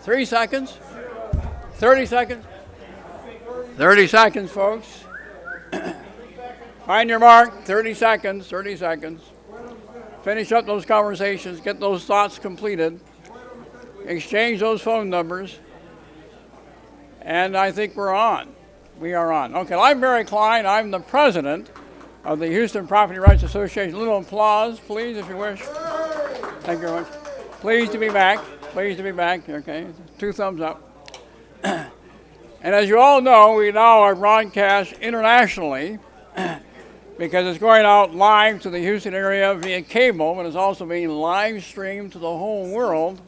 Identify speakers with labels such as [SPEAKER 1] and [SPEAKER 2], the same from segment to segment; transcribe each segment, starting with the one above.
[SPEAKER 1] 3 seconds? 30 seconds? 30 seconds, folks. Find your mark. 30 seconds. 30 seconds. Finish up those conversations. Get those thoughts completed. Exchange those phone numbers. And I think we're on. We are on. Okay, well, I'm Barry Klein. I'm the president of the Houston Property Rights Association. A little applause, please, if you wish. Thank you very much. Pleased to be back. Pleased to be back. Okay, 2 thumbs up. And as you all know, we now are broadcast internationally because it's going out live to the Houston area via cable, but it's also being live streamed to the whole world.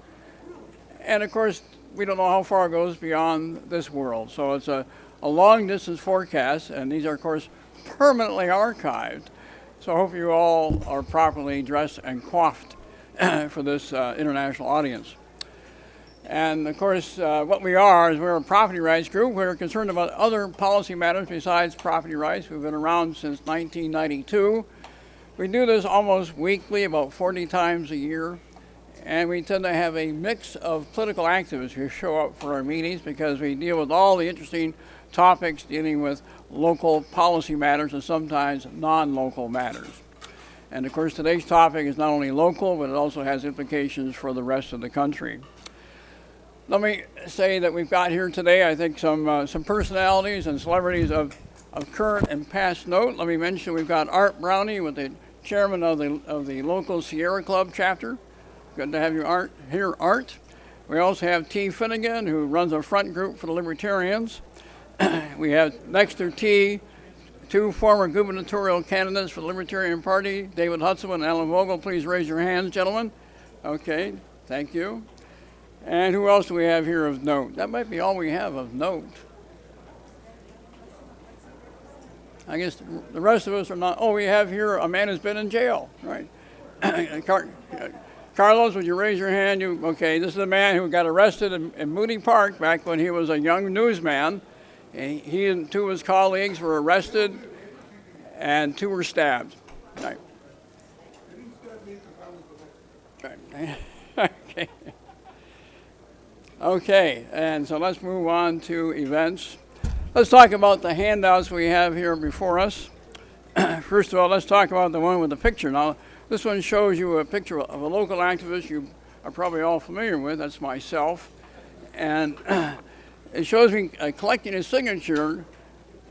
[SPEAKER 1] And of course, we don't know how far it goes beyond this world. So it's a long distance forecast, and these are, of course, permanently archived. So I hope you all are properly dressed and coiffed for this international audience. And of course, what we are is we're a property rights group. We're concerned about other policy matters besides property rights. We've been around since 1992. We do this almost weekly, about 40 times a year. And we tend to have a mix of political activists who show up for our meetings because we deal with all the interesting topics dealing with local policy matters and sometimes non-local matters. And of course, today's topic is not only local, but it also has implications for the rest of the country. Let me say that we've got here today, I think, some personalities and celebrities of current and past note. Let me mention we've got Art Brownie, with the chairman of the local Sierra Club chapter. Good to have you here, Art. We also have T. Finnegan, who runs a front group for the Libertarians. We have next to T, 2 former gubernatorial candidates for the Libertarian Party, David Hudson and Alan Vogel. Please raise your hands, gentlemen. Okay, thank you. And who else do we have here of note? That might be all we have of note. I guess the rest of us are not. Oh, we have here a man who's been in jail, right? Carlos, would you raise your hand? Okay, this is a man who got arrested in Moody Park back when he was a young newsman. He and 2 of his colleagues were arrested, and 2 were stabbed. Right. Okay. Okay, and so let's move on to events. Let's talk about the handouts we have here before us. First of all, let's talk about the one with the picture. Now, this one shows you a picture of a local activist you are probably all familiar with. That's myself. And it shows me collecting a signature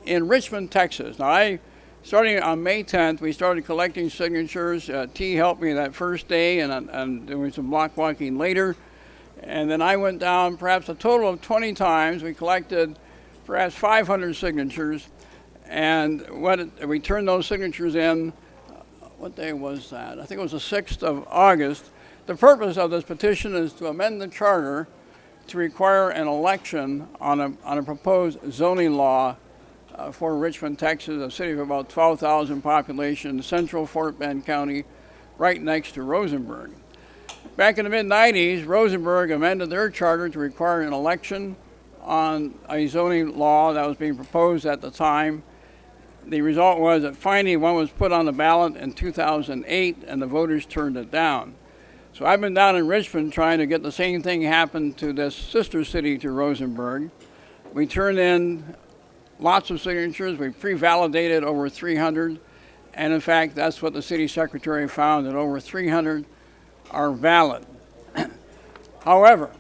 [SPEAKER 1] in Richmond, Texas. Now, starting on May 10th, we started collecting signatures. T helped me that first day, and doing some block walking later. And then I went down perhaps a total of 20 times. We collected perhaps 500 signatures. And we turned those signatures in, what day was that? I think it was the 6th of August. The purpose of this petition is to amend the charter to require an election on a proposed zoning law for Richmond, Texas, a city of about 12,000 population, central Fort Bend County, right next to Rosenberg. Back in the mid-90s, Rosenberg amended their charter to require an election on a zoning law that was being proposed at the time. The result was that finally one was put on the ballot in 2008, and the voters turned it down. So I've been down in Richmond trying to get the same thing happen to this sister city to Rosenberg. We turned in lots of signatures. We pre-validated over 300, and in fact, that's what the city secretary found, that over 300 are valid. However,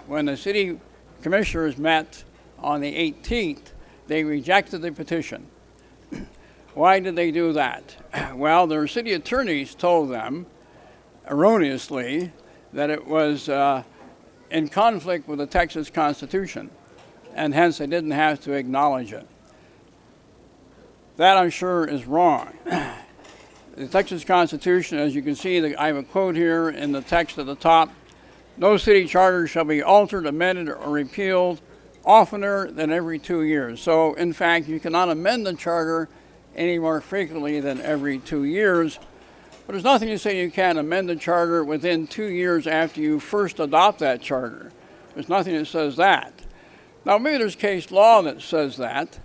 [SPEAKER 1] when the city commissioners met on the 18th, they rejected the petition. Why did they do that? Well, their city attorneys told them, erroneously, that it was in conflict with the Texas Constitution, and hence they didn't have to acknowledge it. That, I'm sure, is wrong. The Texas Constitution, as you can see, I have a quote here in the text at the top: "No city charter shall be altered, amended, or repealed oftener than every 2 years." So, in fact, you cannot amend the charter any more frequently than every 2 years. But there's nothing to say you can't amend the charter within 2 years after you first adopt that charter. There's nothing that says that. Now, maybe there's case law that says that,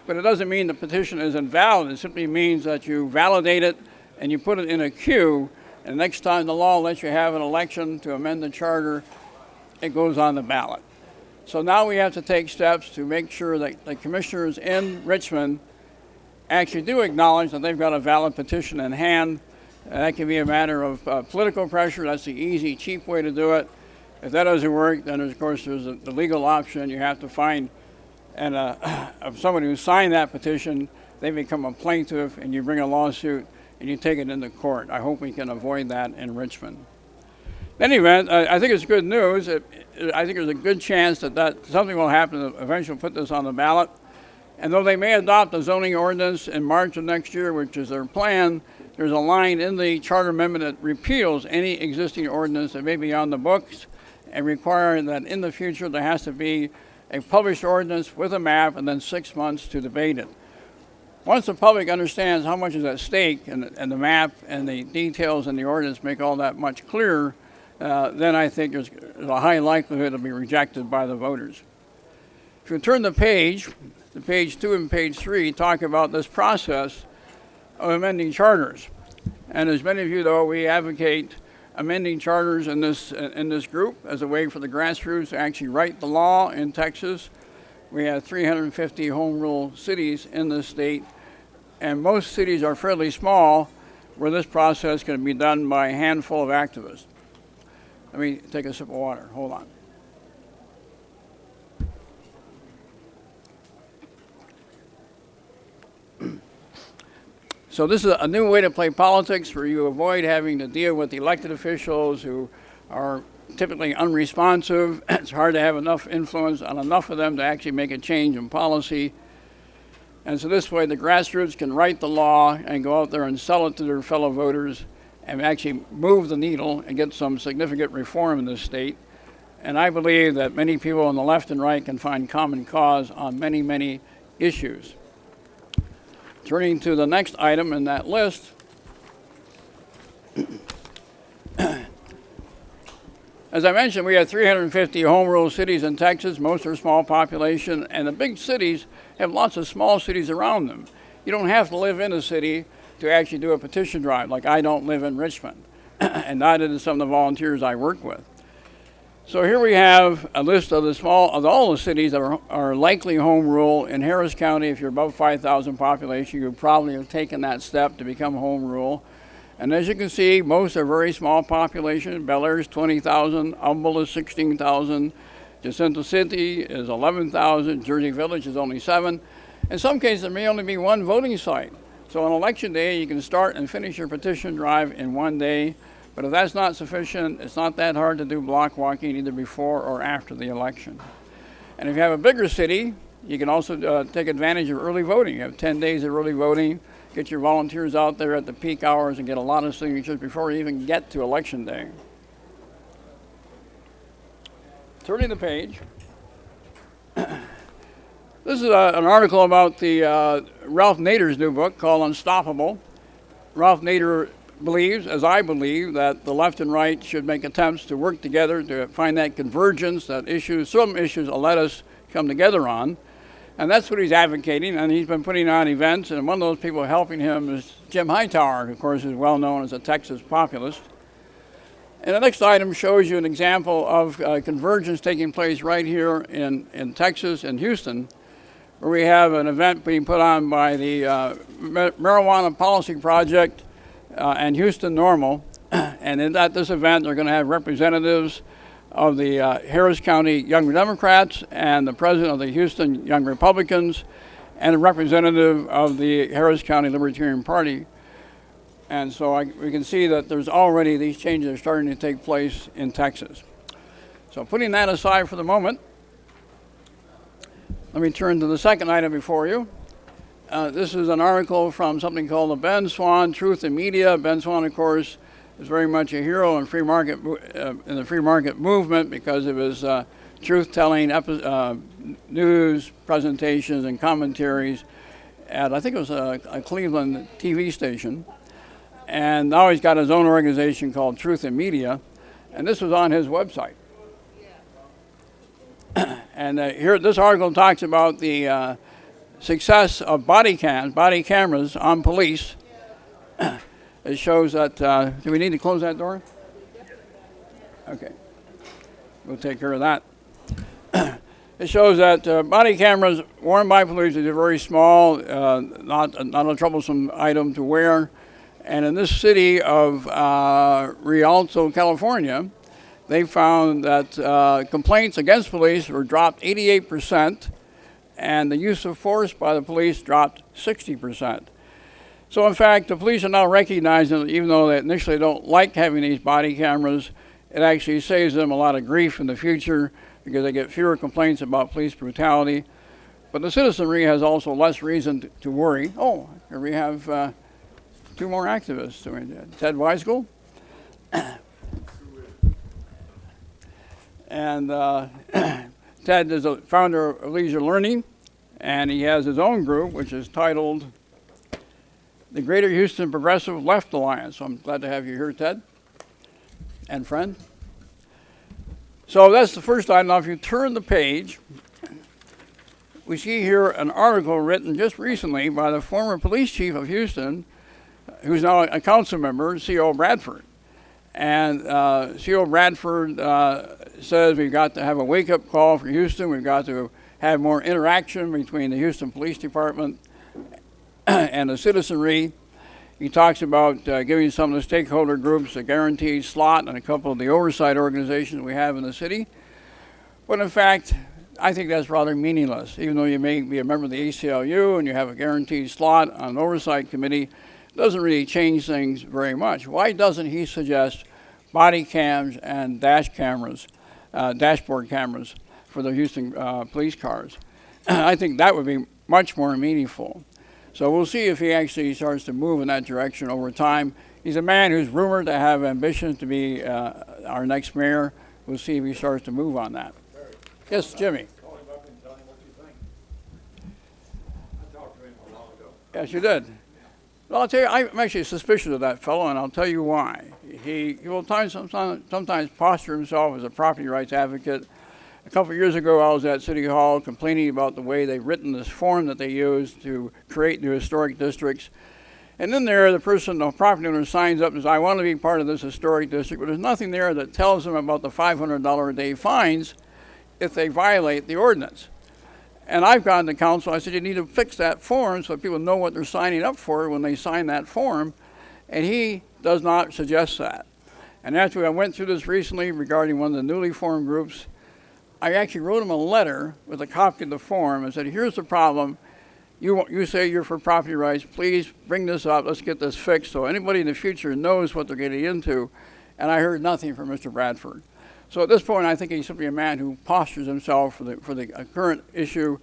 [SPEAKER 1] but it doesn't mean the petition is invalid. It simply means that you validate it and you put it in a queue, and next time the law lets you have an election to amend the charter, it goes on the ballot. So now we have to take steps to make sure that the commissioners in Richmond actually do acknowledge that they've got a valid petition in hand. That can be a matter of political pressure. That's the easy, cheap way to do it. If that doesn't work, then of course there's the legal option. You have to find of somebody who signed that petition, they become a plaintiff, and you bring a lawsuit and you take it into court. I hope we can avoid that in Richmond. In any event, I think it's good news. I think there's a good chance that something will happen to eventually put this on the ballot. And though they may adopt a zoning ordinance in March of next year, which is their plan, there's a line in the charter amendment that repeals any existing ordinance that may be on the books and require that in the future there has to be a published ordinance with a map and then 6 months to debate it. Once the public understands how much is at stake and the map and the details in the ordinance make all that much clearer, then I think there's a high likelihood it'll be rejected by the voters. If you turn the page 2 and page 3 talk about this process of amending charters. And as many of you know, we advocate amending charters in this group as a way for the grassroots to actually write the law in Texas. We have 350 home rule cities in this state, and most cities are fairly small where this process can be done by a handful of activists. Let me take a sip of water. Hold on. So this is a new way to play politics where you avoid having to deal with elected officials who are typically unresponsive. It's hard to have enough influence on enough of them to actually make a change in policy. And so this way the grassroots can write the law and go out there and sell it to their fellow voters and actually move the needle and get some significant reform in this state. And I believe that many people on the left and right can find common cause on many, many issues. Turning to the next item in that list, as I mentioned, we have 350 home rule cities in Texas. Most are small population, and the big cities have lots of small cities around them. You don't have to live in a city to actually do a petition drive, like I don't live in Richmond, and neither do some of the volunteers I work with. So here we have a list of all the cities that are likely home rule in Harris County. If you're above 5,000 population, you probably have taken that step to become home rule. And as you can see, most are very small population. Bel Air is 20,000, Humboldt is 16,000, Jacinto City is 11,000, Jersey Village is only 7. In some cases, there may only be one voting site. So on election day, you can start and finish your petition drive in one day. But if that's not sufficient, it's not that hard to do block walking either before or after the election. And if you have a bigger city, you can also take advantage of early voting. You have 10 days of early voting, get your volunteers out there at the peak hours and get a lot of signatures before you even get to election day. Turning the page, this is an article about the Ralph Nader's new book called Unstoppable. Ralph Nader believes, as I believe, that the left and right should make attempts to work together to find that convergence, that some issues will let us come together on. And that's what he's advocating, and he's been putting on events, and one of those people helping him is Jim Hightower, who of course is well known as a Texas populist. And the next item shows you an example of convergence taking place right here in Texas, in Houston, where we have an event being put on by the Marijuana Policy Project and Houston Normal, and at this event they're going to have representatives of the Harris County Young Democrats and the president of the Houston Young Republicans and a representative of the Harris County Libertarian Party. And so we can see that there's already these changes are starting to take place in Texas. So putting that aside for the moment, let me turn to the second item before you. This is an article from something called the Ben Swann Truth in Media. Ben Swann, of course, is very much a hero in the free market movement because of his truth-telling news presentations and commentaries at, I think it was a Cleveland TV station. And now he's got his own organization called Truth in Media, and this was on his website. And here, this article talks about the success of body cameras on police. It shows that, do we need to close that door? Okay. we'll take care of that. It shows that body cameras worn by police are very small, not a troublesome item to wear. And in this city of Rialto, California, they found that complaints against police were dropped 88%, and the use of force by the police dropped 60%. So in fact, the police are now recognizing that even though they initially don't like having these body cameras, it actually saves them a lot of grief in the future because they get fewer complaints about police brutality. But the citizenry has also less reason to worry. Oh, here we have two more activists. Ted Weisgold. And Ted is a founder of Leisure Learning, and he has his own group, which is titled the Greater Houston Progressive Left Alliance. So I'm glad to have you here, Ted, and friend. So that's the first item. Now, if you turn the page, we see here an article written just recently by the former police chief of Houston, who's now a council member, C.O. Bradford. And C.O. Bradford says we've got to have a wake-up call for Houston. We've got to have more interaction between the Houston Police Department and the citizenry. He talks about giving some of the stakeholder groups a guaranteed slot in a couple of the oversight organizations we have in the city. But in fact, I think that's rather meaningless. Even though you may be a member of the ACLU and you have a guaranteed slot on an oversight committee, it doesn't really change things very much. Why doesn't he suggest body cams and dashboard cameras for the Houston police cars? I think that would be much more meaningful. So we'll see if he actually starts to move in that direction over time. He's a man who's rumored to have ambitions to be our next mayor. We'll see if he starts to move on that. Yes, Jimmy.
[SPEAKER 2] Call him up and tell him what you think. I talked to him a while ago.
[SPEAKER 1] Yes, you did. Well, I'll tell you, I'm actually suspicious of that fellow, and I'll tell you why. He will sometimes posture himself as a property rights advocate. A couple of years ago, I was at City Hall complaining about the way they've written this form that they use to create new historic districts. And in there, the property owner signs up and says, I want to be part of this historic district, but there's nothing there that tells them about the $500 a day fines if they violate the ordinance. And I've gone to council, I said, you need to fix that form so people know what they're signing up for when they sign that form. And he does not suggest that. And after I went through this recently regarding one of the newly formed groups, I actually wrote him a letter with a copy of the form and said, here's the problem. You say you're for property rights. Please bring this up. Let's get this fixed so anybody in the future knows what they're getting into. And I heard nothing from Mr. Bradford. So at this point, I think he's simply a man who postures himself for the current issue,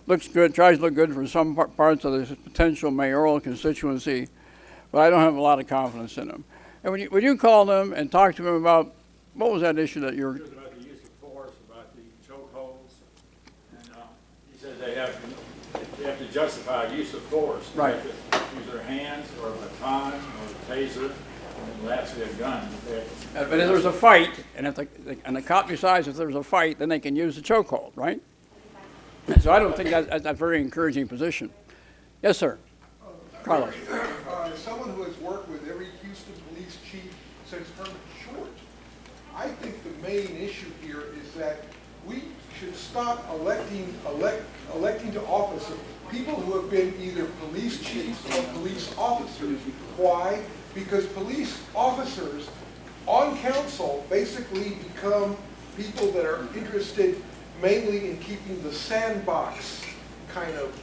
[SPEAKER 1] looks good, tries to look good for some parts of the potential mayoral constituency, but I don't have a lot of confidence in him. And when you call them and talk to him about, what was that issue that you're...
[SPEAKER 2] It was about the use of force, about the chokeholds, and he said they have to justify use of force.
[SPEAKER 1] Right.
[SPEAKER 2] They have to use their hands or a baton or a taser, and lastly a gun.
[SPEAKER 1] But if there's a fight, and if the cop decides if there's a fight, then they can use the chokehold, right? So I don't think that's a very encouraging position. Yes, sir. Carlos.
[SPEAKER 3] As someone who has worked with every Houston police chief since Herman Short, I think the main issue here is that we should stop electing to office people who have been either police chiefs or police officers. Why? Because police officers on council basically become people that are interested mainly in keeping the sandbox kind of,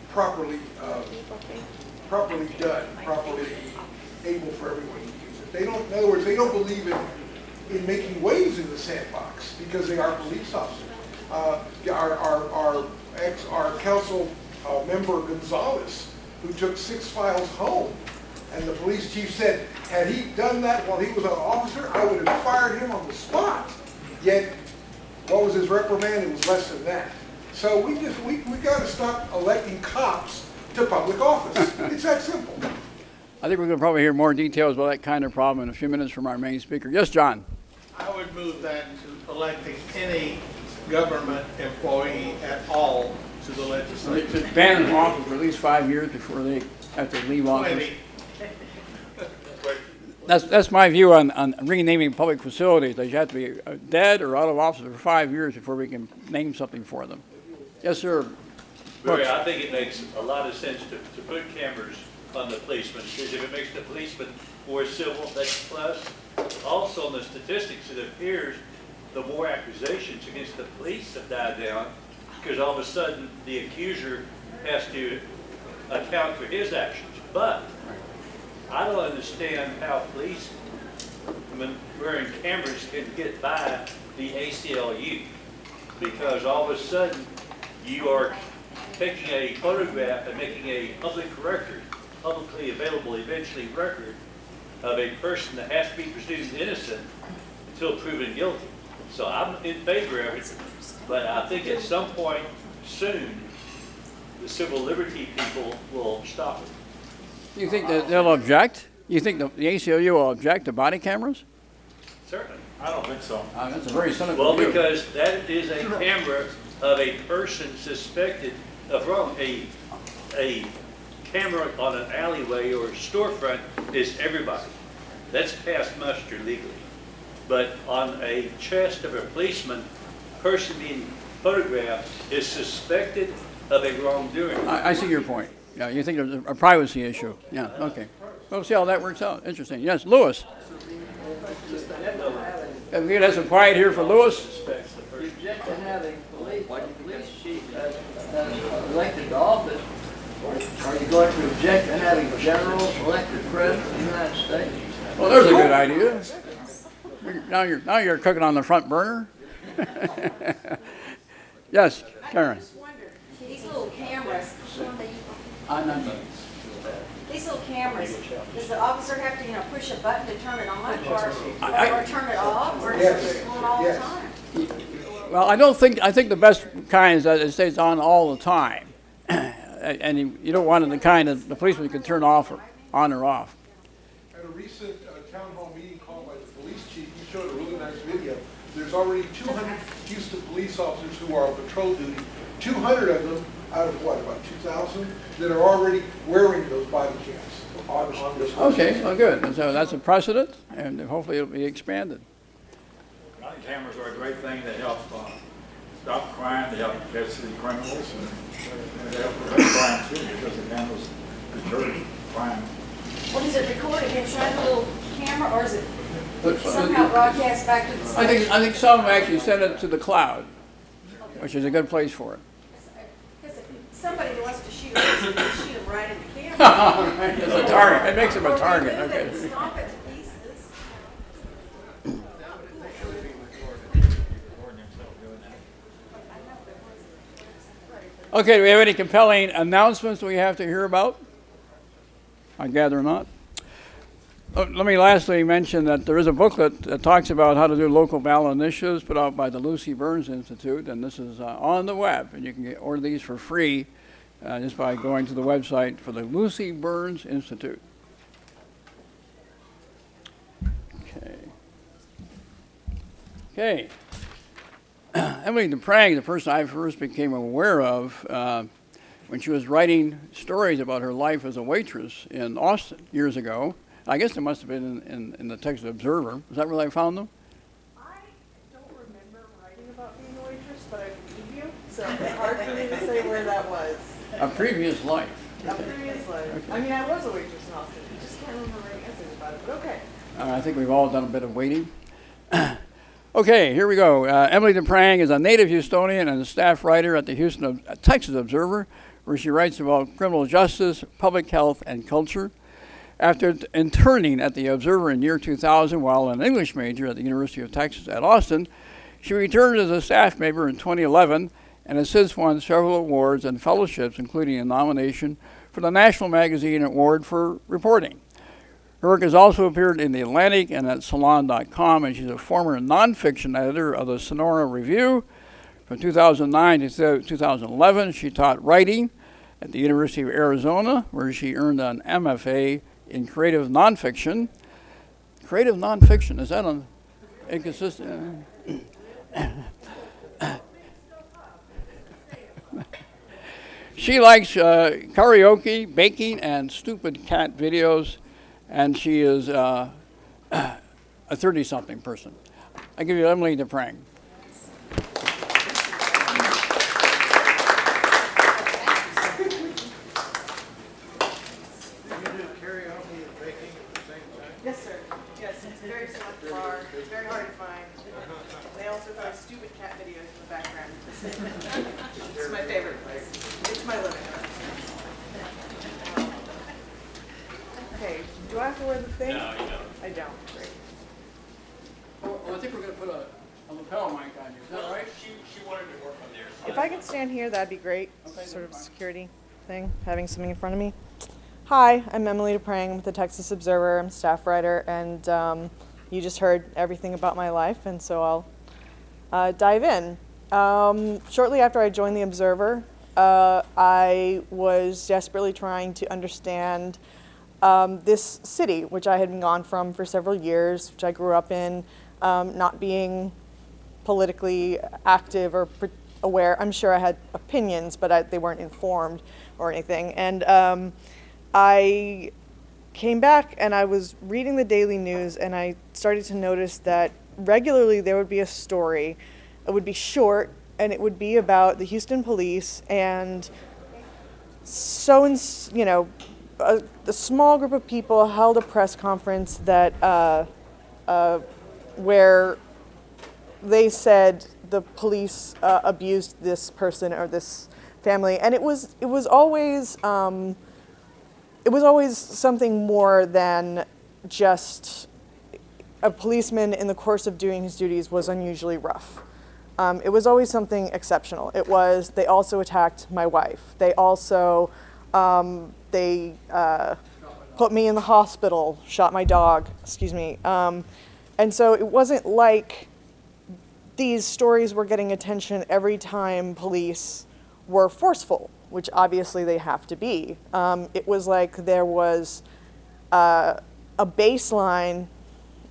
[SPEAKER 3] properly done, properly able for everyone to use it. They don't, in other words, they don't believe in making waves in the sandbox because they are police officers. Our council member Gonzalez, who took 6 files home, and the police chief said, had he done that while he was an officer, I would have fired him on the spot. Yet, what was his reprimand? It was less than that. So we got to stop electing cops to public office. It's that simple.
[SPEAKER 1] I think we're going to probably hear more details about that kind of problem in a few minutes from our main speaker. Yes, John.
[SPEAKER 4] I would move that to electing any government employee at all to the legislature.
[SPEAKER 1] Ban them off for at least 5 years before they have to leave office. That's my view on renaming public facilities. They have to be dead or out of office for 5 years before we can name something for them. Yes, sir.
[SPEAKER 5] Barry, I think it makes a lot of sense to put cameras on the policemen, because if it makes the policemen more civil, that's a plus. Also, in the statistics, it appears the more accusations against the police have died down, because all of a sudden the accuser has to account for his actions. But I don't understand how policemen wearing cameras can get by the ACLU, because all of a sudden you are taking a photograph and making a public record, publicly available eventually record of a person that has to be presumed innocent until proven guilty. So I'm in favor of it, but I think at some point soon, the civil liberty people will stop it.
[SPEAKER 1] You think that they'll object? You think the ACLU will object to body cameras?
[SPEAKER 5] Certainly.
[SPEAKER 2] I don't think so.
[SPEAKER 1] That's a very cynical
[SPEAKER 5] Well,
[SPEAKER 1] view.
[SPEAKER 5] because that is a camera of a person suspected of wrong. A camera on an alleyway or a storefront is everybody. That's past muster legally. But on a chest of a policeman, person being photographed is suspected of a wrongdoing.
[SPEAKER 1] I see your point. Yeah, you think there's a privacy issue. Yeah, okay. We'll see how that works out. Interesting. Yes, Lewis. Can we get some quiet here for Lewis?
[SPEAKER 5] Suspects the person.
[SPEAKER 6] Object to having police chief as elected to office, or are you going to object to having general elected president of the United States?
[SPEAKER 1] Well, there's a good idea. Now you're cooking on the front burner. Yes, Karen.
[SPEAKER 7] These little cameras, these little cameras, does the officer have to, push a button to turn it on or turn it off, or is it just on all the time?
[SPEAKER 1] Well, I think the best kind is that it stays on all the time. And you don't want it the kind that the policeman can turn off or on or off.
[SPEAKER 3] At a recent town hall meeting called by the police chief, he showed a really nice video. There's already 200 Houston police officers who are on patrol duty. 200 of them out of what, about 2,000, that are already wearing those body cams on this.
[SPEAKER 1] Okay, well, good. And so that's a precedent, and hopefully it'll be expanded.
[SPEAKER 2] Body cameras are a great thing. They help stop crime. They help catch the criminals, and they help prevent crime too, because the cameras deter crime.
[SPEAKER 7] Well, does it record inside the little camera, or is it
[SPEAKER 1] But-
[SPEAKER 7] somehow broadcast back to the station?
[SPEAKER 1] I think some actually send it to the cloud, which is a good place for it.
[SPEAKER 7] Because somebody wants to shoot them, shoot them right in the camera.
[SPEAKER 1] It's a target. It makes them a
[SPEAKER 7] Or
[SPEAKER 1] target.
[SPEAKER 7] remove it and
[SPEAKER 1] Okay.
[SPEAKER 7] stomp it to pieces.
[SPEAKER 1] Okay, do we have any compelling announcements we have to hear about? I gather not. Let me lastly mention that there is a booklet that talks about how to do local ballot initiatives put out by the Lucy Burns Institute, and this is on the web, and you can order these for free just by going to the website for the Lucy Burns Institute. Okay. Emily DePrang, the person I first became aware of when she was writing stories about her life as a waitress in Austin years ago. I guess it must have been in the Texas Observer. Is that where I found them?
[SPEAKER 8] I don't remember writing about being a waitress, but I believe you, so it's hard for me to say where that was.
[SPEAKER 1] A previous life.
[SPEAKER 8] A previous life. I mean, I was a waitress in Austin, I just can't remember writing essays about it, but okay.
[SPEAKER 1] I think we've all done a bit of waiting. Okay, here we go. Emily DePrang is a native Houstonian and a staff writer at the Houston Texas Observer, where she writes about criminal justice, public health, and culture. After interning at the Observer in year 2000 while an English major at the University of Texas at Austin, she returned as a staff member in 2011 and has since won several awards and fellowships, including a nomination for the National Magazine Award for Reporting. Her work has also appeared in The Atlantic and at Salon.com, and she's a former nonfiction editor of the Sonora Review. From 2009 to 2011, she taught writing at the University of Arizona, where she earned an MFA in creative nonfiction. Creative nonfiction, is that an inconsistent? She likes karaoke, baking, and stupid cat videos, and she is a 30-something person. I give you Emily DePrang.
[SPEAKER 8] Yes, sir. Yes, it's a very select bar. It's very hard to find. They also play stupid cat videos in the background. It's my favorite place. It's my living room. Okay, do I have to wear the thing?
[SPEAKER 5] No, you don't.
[SPEAKER 8] I don't. Great.
[SPEAKER 1] Well, I think we're going to put a lapel mic on you. Is that right?
[SPEAKER 5] She wanted to work on there.
[SPEAKER 8] If I could stand here, that'd be great.
[SPEAKER 1] Okay,
[SPEAKER 8] Sort of
[SPEAKER 1] that's fine.
[SPEAKER 8] security thing, having something in front of me. Hi, I'm Emily DePrang. I'm with the Texas Observer. I'm a staff writer, and you just heard everything about my life, and so I'll dive in. Shortly after I joined the Observer, I was desperately trying to understand this city, which I had been gone from for several years, which I grew up in, not being politically active or aware. I'm sure I had opinions, but they weren't informed or anything. And I came back and I was reading the daily news, and I started to notice that regularly there would be a story. It would be short, and it would be about the Houston police and the small group of people held a press conference that where they said the police abused this person or this family, and it was always something more than just a policeman in the course of doing his duties was unusually rough. It was always something exceptional. It was, they also attacked my wife. They also, put me in the hospital, shot my dog, excuse me. And so it wasn't like these stories were getting attention every time police were forceful, which obviously they have to be. It was like there was a baseline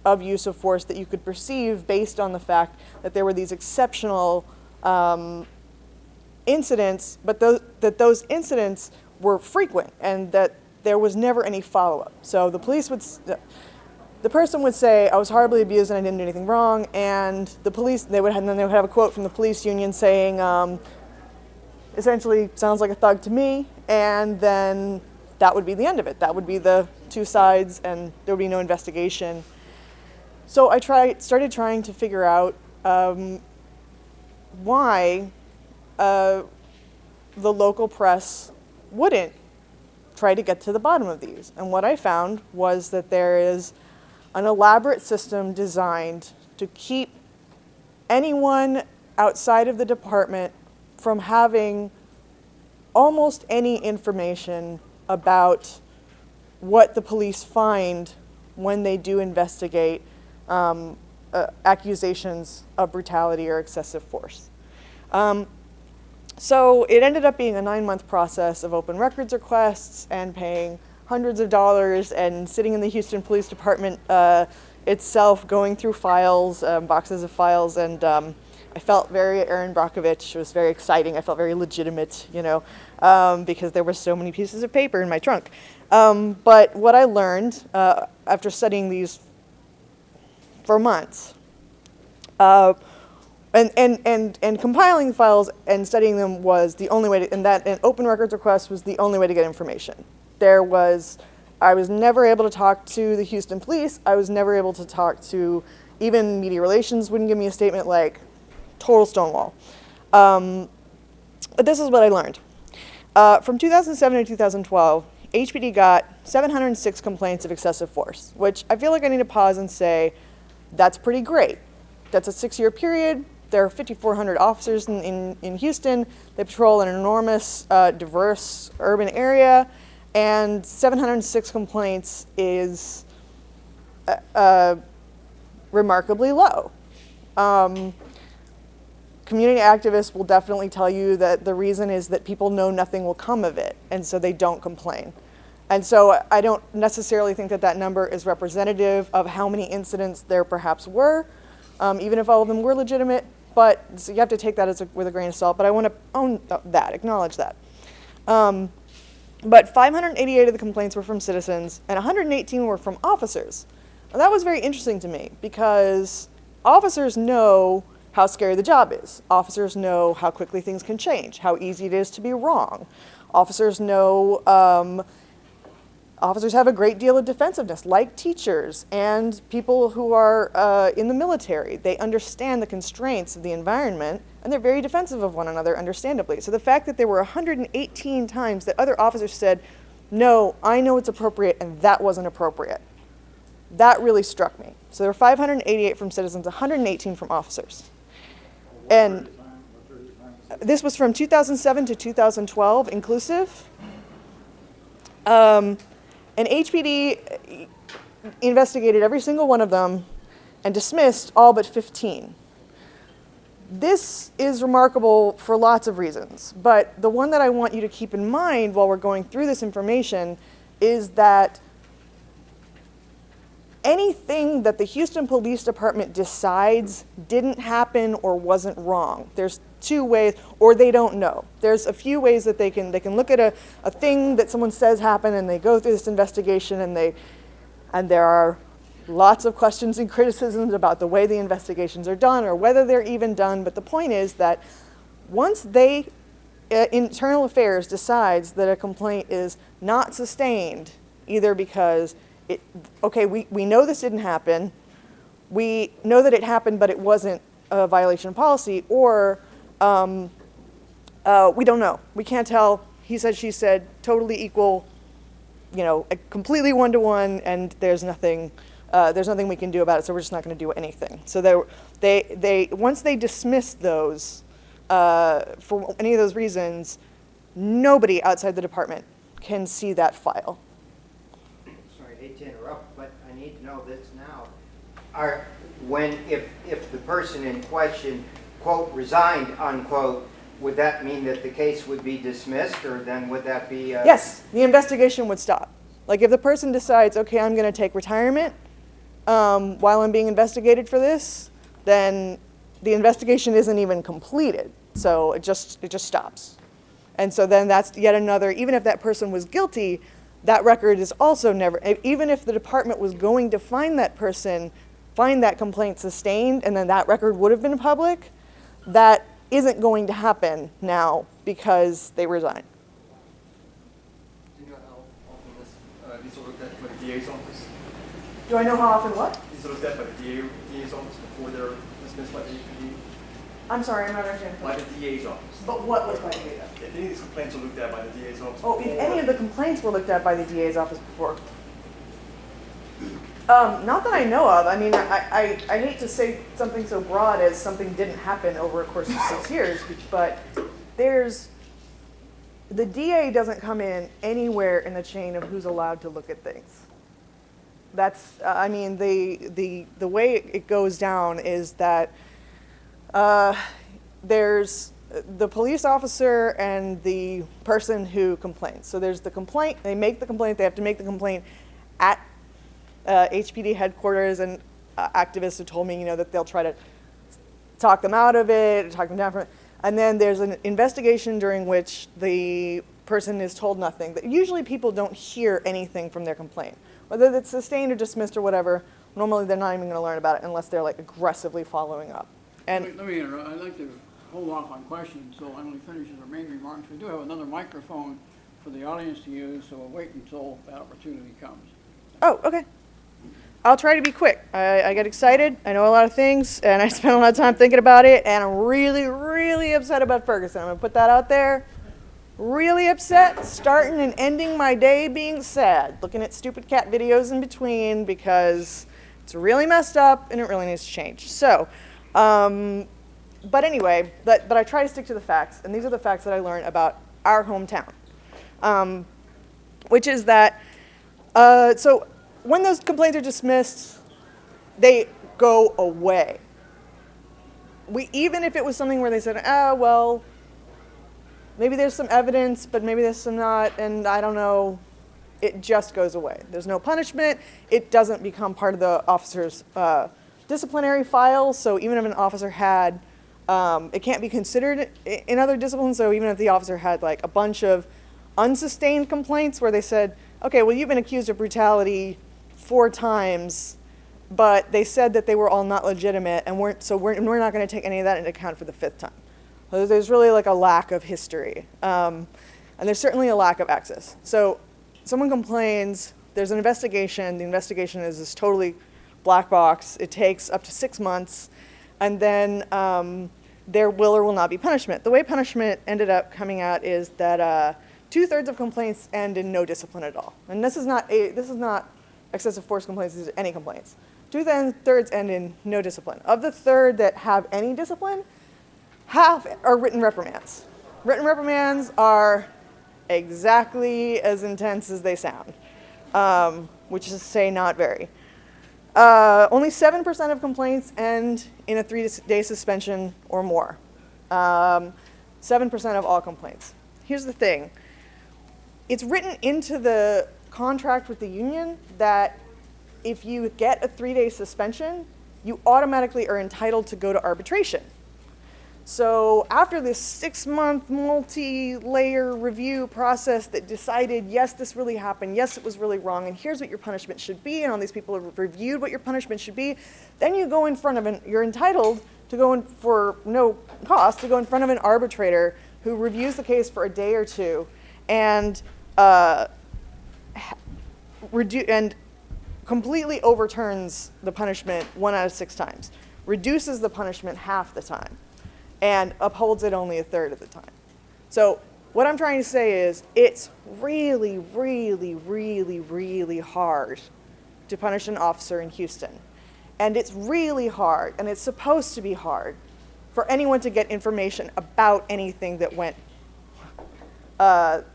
[SPEAKER 8] of use of force that you could perceive based on the fact that there were these exceptional incidents, but those incidents were frequent and that there was never any follow-up. So the person would say, I was horribly abused and I didn't do anything wrong, and the police, they would have a quote from the police union saying, essentially, sounds like a thug to me, and then that would be the end of it. That would be the two sides, and there would be no investigation. So I started trying to figure out why the local press wouldn't try to get to the bottom of these. And what I found was that there is an elaborate system designed to keep anyone outside of the department from having almost any information about what the police find when they do investigate accusations of brutality or excessive force. So it ended up being a 9-month process of open records requests and paying hundreds of dollars and sitting in the Houston Police Department itself, going through files, boxes of files, and I felt very Erin Brockovich. It was very exciting. I felt very legitimate, because there were so many pieces of paper in my trunk. But what I learned after studying these for months, and compiling the files and studying them was the only way to, and an open records request was the only way to get information. I was never able to talk to the Houston police. I was never able to talk to, even media relations wouldn't give me a statement, like total stonewall. But this is what I learned. From 2007 to 2012, HPD got 706 complaints of excessive force, which I feel like I need to pause and say, that's pretty great. That's a 6-year period. There are 5,400 officers in Houston. They patrol an enormous, diverse urban area, and 706 complaints is remarkably low. Community activists will definitely tell you that the reason is that people know nothing will come of it, and so they don't complain. And so I don't necessarily think that number is representative of how many incidents there perhaps were, even if all of them were legitimate. But so you have to take that with a grain of salt. But I want to acknowledge that. But 588 of the complaints were from citizens, and 118 were from officers. And that was very interesting to me because officers know how scary the job is. Officers know how quickly things can change, how easy it is to be wrong. Officers know, officers have a great deal of defensiveness, like teachers and people who are in the military. They understand the constraints of the environment, and they're very defensive of one another, understandably. So the fact that there were 118 times that other officers said, no, I know it's appropriate, and that wasn't appropriate, that really struck me. So there were 588 from citizens, 118 from officers. And this was from 2007 to 2012 inclusive. And HPD investigated every single one of them and dismissed all but 15. This is remarkable for lots of reasons, but the one that I want you to keep in mind while we're going through this information is that anything that the Houston Police Department decides didn't happen or wasn't wrong. There's two ways, or they don't know. There's a few ways that they can look at a thing that someone says happened, and they go through this investigation, and there are lots of questions and criticisms about the way the investigations are done or whether they're even done. But the point is that once internal affairs decides that a complaint is not sustained, either because we know this didn't happen, we know that it happened but it wasn't a violation of policy, or we don't know. We can't tell, he said, she said, totally equal, completely one-to-one, and there's nothing we can do about it, so we're just not going to do anything. So they once they dismiss those, for any of those reasons, nobody outside the department can see that file.
[SPEAKER 9] Sorry, I hate to interrupt, but I need to know this now. If the person in question, quote, resigned, unquote, would that mean that the case would be dismissed, or then would that be...
[SPEAKER 8] Yes, the investigation would stop. Like if the person decides, okay, I'm going to take retirement while I'm being investigated for this, then the investigation isn't even completed. So it just stops. And so then that's yet another, even if that person was guilty, that record is also never, even if the department was going to find that person, find that complaint sustained, and then that record would have been public, that isn't going to happen now because they resigned.
[SPEAKER 10] Do you know how often these are looked at by the DA's office?
[SPEAKER 8] Do I know how often what?
[SPEAKER 10] These are looked at by the DA's office before they're dismissed by the HPD?
[SPEAKER 8] I'm sorry, I'm not understanding.
[SPEAKER 10] By the DA's office.
[SPEAKER 8] But what was by the DA's?
[SPEAKER 10] If any of these complaints are looked at by the DA's office
[SPEAKER 8] Oh, if
[SPEAKER 10] before-
[SPEAKER 8] any of the complaints were looked at by the DA's office before. Not that I know of. I mean, I hate to say something so broad as something didn't happen over a course of 6 years, but the DA doesn't come in anywhere in the chain of who's allowed to look at things. That's, I mean, the way it goes down is that there's the police officer and the person who complains. So there's the complaint, they make the complaint, they have to make the complaint at HPD headquarters, and activists have told me, that they'll try to talk them out of it, talk them down from it. And then there's an investigation during which the person is told nothing. Usually people don't hear anything from their complaint. Whether it's sustained or dismissed or whatever, normally they're not even going to learn about it unless they're like aggressively following up. And
[SPEAKER 1] Let me interrupt. I'd like to hold off on questions until Emily finishes her main remarks. We do have another microphone for the audience to use, so we'll wait until that opportunity comes.
[SPEAKER 8] oh, okay. I'll try to be quick. I get excited. I know a lot of things, and I spend a lot of time thinking about it, and I'm really, really upset about Ferguson. I'm going to put that out there. Really upset, starting and ending my day being sad, looking at stupid cat videos in between because it's really messed up and it really needs to change. So, but anyway, but I try to stick to the facts, and these are the facts that I learned about our hometown, which is that, so when those complaints are dismissed, they go away. Even if it was something where they said, well, maybe there's some evidence, but maybe there's some not, and I don't know, it just goes away. There's no punishment. It doesn't become part of the officer's disciplinary file, so even if an officer had, it can't be considered in other disciplines, so even if the officer had like a bunch of unsustained complaints where they said, okay, well, you've been accused of brutality 4 times, but they said that they were all not legitimate, and we're not going to take any of that into account for the 5th time. So there's really like a lack of history, and there's certainly a lack of access. So someone complains, there's an investigation, the investigation is this totally black box, it takes up to 6 months, and then there will or will not be punishment. The way punishment ended up coming out is that 2/3 of complaints end in no discipline at all. And this is not excessive force complaints, these are any complaints. 2/3 end in no discipline. Of the third that have any discipline, half are written reprimands. Written reprimands are exactly as intense as they sound, which is to say not very. Only 7% of complaints end in a 3-day suspension or more. 7% of all complaints. Here's the thing. It's written into the contract with the union that if you get a 3-day suspension, you automatically are entitled to go to arbitration. So after this 6-month multi-layer review process that decided, yes, this really happened, yes, it was really wrong, and here's what your punishment should be, and all these people have reviewed what your punishment should be, then you go in front of you're entitled to go in for no cost, to go in front of an arbitrator who reviews the case for a day or two and completely overturns the punishment 1 out of 6 times, reduces the punishment half the time, and upholds it only 1/3 of the time. So what I'm trying to say is it's really, really, really, really hard to punish an officer in Houston. And it's really hard, and it's supposed to be hard, for anyone to get information about anything that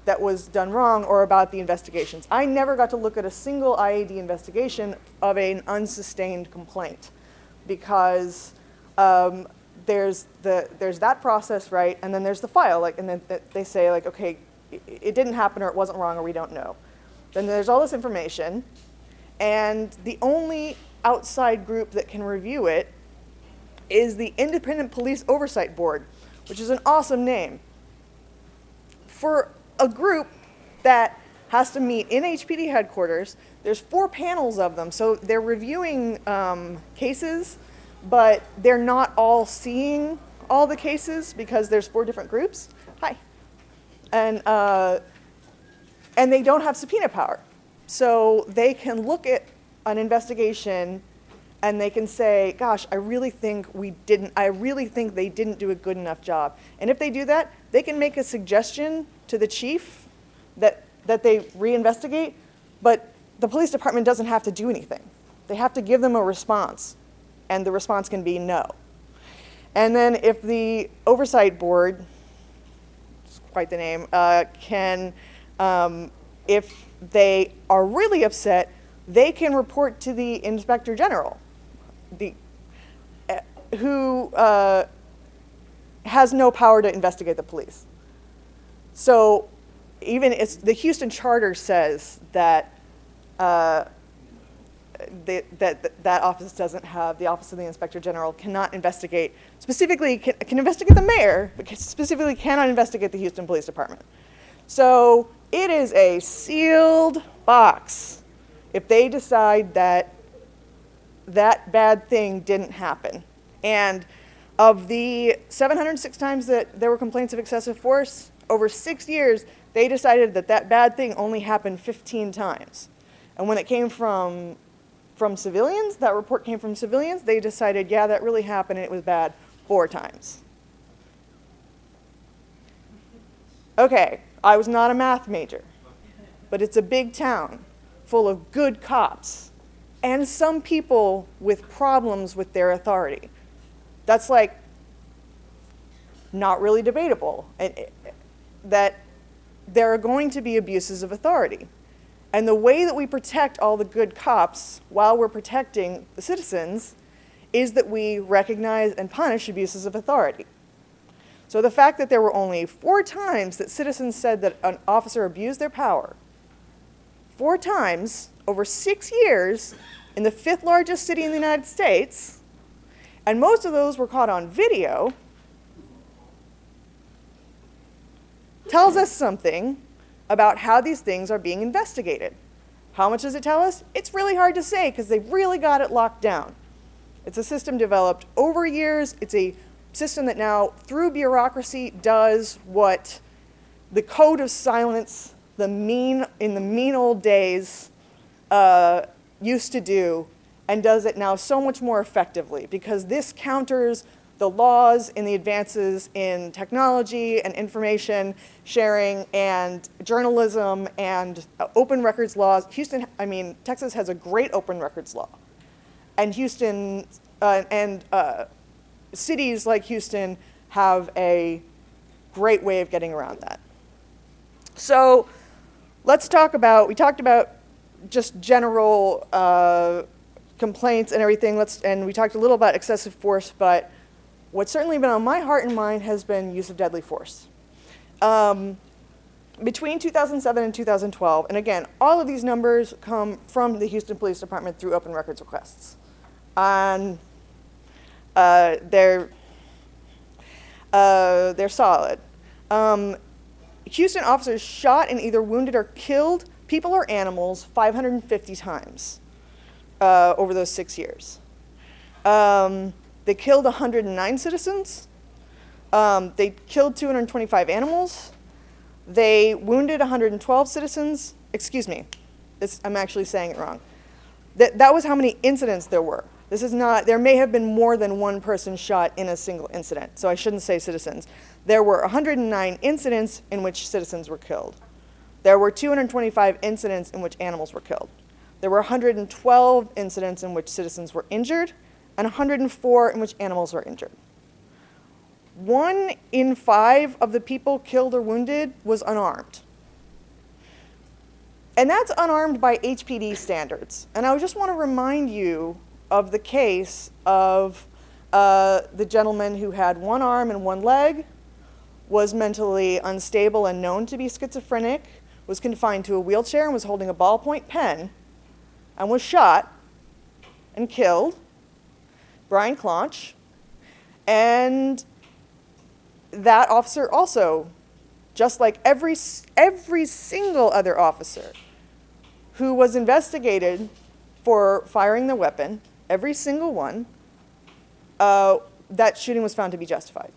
[SPEAKER 8] that was done wrong or about the investigations. I never got to look at a single IAD investigation of an unsustained complaint because there's that process, right? And then there's the file, like, and then they say, like, okay, it didn't happen, or it wasn't wrong, or we don't know. Then there's all this information, and the only outside group that can review it is the Independent Police Oversight Board, which is an awesome name for a group that has to meet in HPD headquarters. There's 4 panels of them, so they're reviewing cases, but they're not all seeing all the cases because there's 4 different groups. Hi. And they don't have subpoena power. So they can look at an investigation and they can say, gosh, I really think they didn't do a good enough job. And if they do that, they can make a suggestion to the chief that they reinvestigate, but the police department doesn't have to do anything. They have to give them a response, and the response can be no. And then if the oversight board, it's quite the name, if they are really upset, they can report to the inspector general, who has no power to investigate the police. So even the Houston Charter says that that office doesn't have, the Office of the Inspector General cannot investigate, specifically can investigate the mayor, but specifically cannot investigate the Houston Police Department. So it is a sealed box if they decide that that bad thing didn't happen. And of the 706 times that there were complaints of excessive force, over 6 years, they decided that that bad thing only happened 15 times. And when it came from civilians, that report came from civilians, they decided, yeah, that really happened and it was bad 4 times. Okay, I was not a math major, but it's a big town full of good cops and some people with problems with their authority. That's like not really debatable, that there are going to be abuses of authority. And the way that we protect all the good cops while we're protecting the citizens is that we recognize and punish abuses of authority. So the fact that there were only 4 times that citizens said that an officer abused their power, 4 times over 6 years in the 5th largest city in the United States, and most of those were caught on video, tells us something about how these things are being investigated. How much does it tell us? It's really hard to say because they've really got it locked down. It's a system developed over years. It's a system that now, through bureaucracy, does what the code of silence, in the mean old days, used to do, and does it now so much more effectively, because this counters the laws and the advances in technology and information sharing and journalism and open records laws. Texas has a great open records law. And Houston cities like Houston have a great way of getting around that. So let's talk about, we talked about just general complaints and everything, and we talked a little about excessive force, but what's certainly been on my heart and mind has been use of deadly force. Between 2007 and 2012, and again, all of these numbers come from the Houston Police Department through open records requests. And they're solid. Houston officers shot and either wounded or killed people or animals 550 times over those 6 years. They killed 109 citizens. They killed 225 animals. They wounded 112 citizens. Excuse me, I'm actually saying it wrong. That was how many incidents there were. This is not, there may have been more than one person shot in a single incident, so I shouldn't say citizens. There were 109 incidents in which citizens were killed. There were 225 incidents in which animals were killed. There were 112 incidents in which citizens were injured, and 104 in which animals were injured. 1 in 5 of the people killed or wounded was unarmed. And that's unarmed by HPD standards. And I just want to remind you of the case of the gentleman who had 1 arm and 1 leg, was mentally unstable and known to be schizophrenic, was confined to a wheelchair and was holding a ballpoint pen, and was shot and killed, Brian Clonch. And that officer also, just like every single other officer who was investigated for firing the weapon, every single one, that shooting was found to be justified.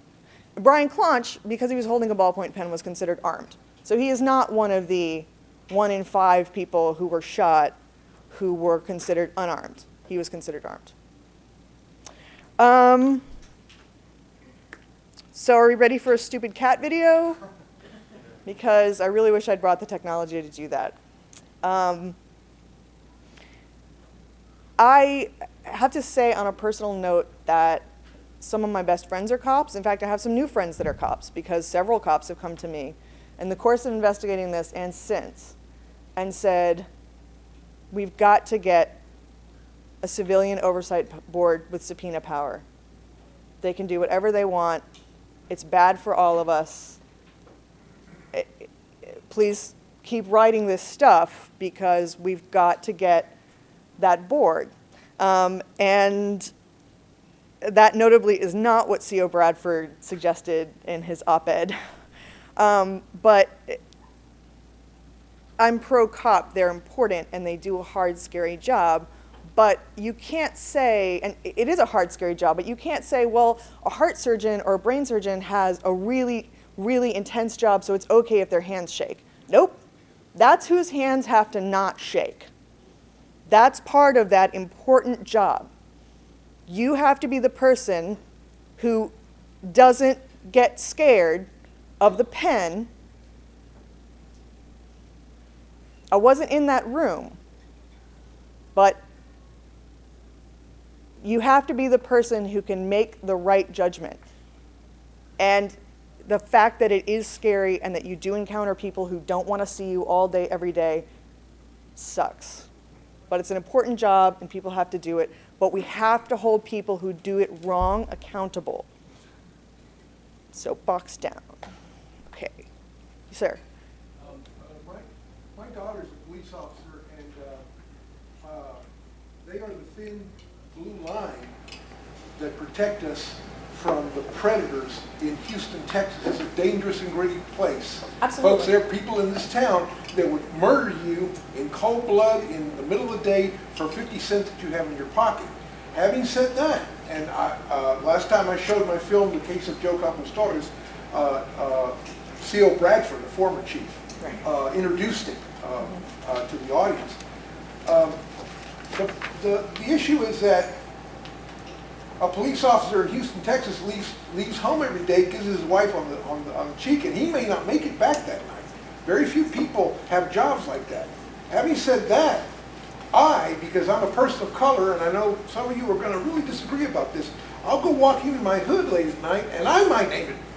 [SPEAKER 8] Brian Clonch, because he was holding a ballpoint pen, was considered armed. So he is not one of the 1 in 5 people who were shot who were considered unarmed. He was considered armed. So are we ready for a stupid cat video? Because I really wish I'd brought the technology to do that. I have to say on a personal note that some of my best friends are cops. In fact, I have some new friends that are cops because several cops have come to me in the course of investigating this and since and said, we've got to get a civilian oversight board with subpoena power. They can do whatever they want. It's bad for all of us. Please keep writing this stuff because we've got to get that board. And that notably is not what C.O. Bradford suggested in his op-ed. But I'm pro-cop. They're important and they do a hard, scary job. But you can't say, and it is a hard, scary job, but you can't say, well, a heart surgeon or a brain surgeon has a really, really intense job, so it's okay if their hands shake. Nope. That's whose hands have to not shake. That's part of that important job. You have to be the person who doesn't get scared of the pen. I wasn't in that room, but you have to be the person who can make the right judgment. And the fact that it is scary and that you do encounter people who don't want to see you all day, every day, sucks. But it's an important job and people have to do it. But we have to hold people who do it wrong accountable. So box down. Okay. Sir.
[SPEAKER 3] My daughter's a police officer, and they are the thin blue line that protect us from the predators in Houston, Texas. It's a dangerous and gritty place.
[SPEAKER 8] Absolutely.
[SPEAKER 3] Folks, there are people in this town that would murder you in cold blood in the middle of the day for 50 cents that you have in your pocket. Having said that, and last time I showed my film, The Case of Joe Campos Torres, C.O. Bradford, the former chief, introduced it to the audience. The issue is that a police officer in Houston, Texas leaves home every day, kisses his wife on the cheek, and he may not make it back that night. Very few people have jobs like that. Having said that, because I'm a person of color, and I know some of you are going to really disagree about this, I'll go walking in my hood late at night, and I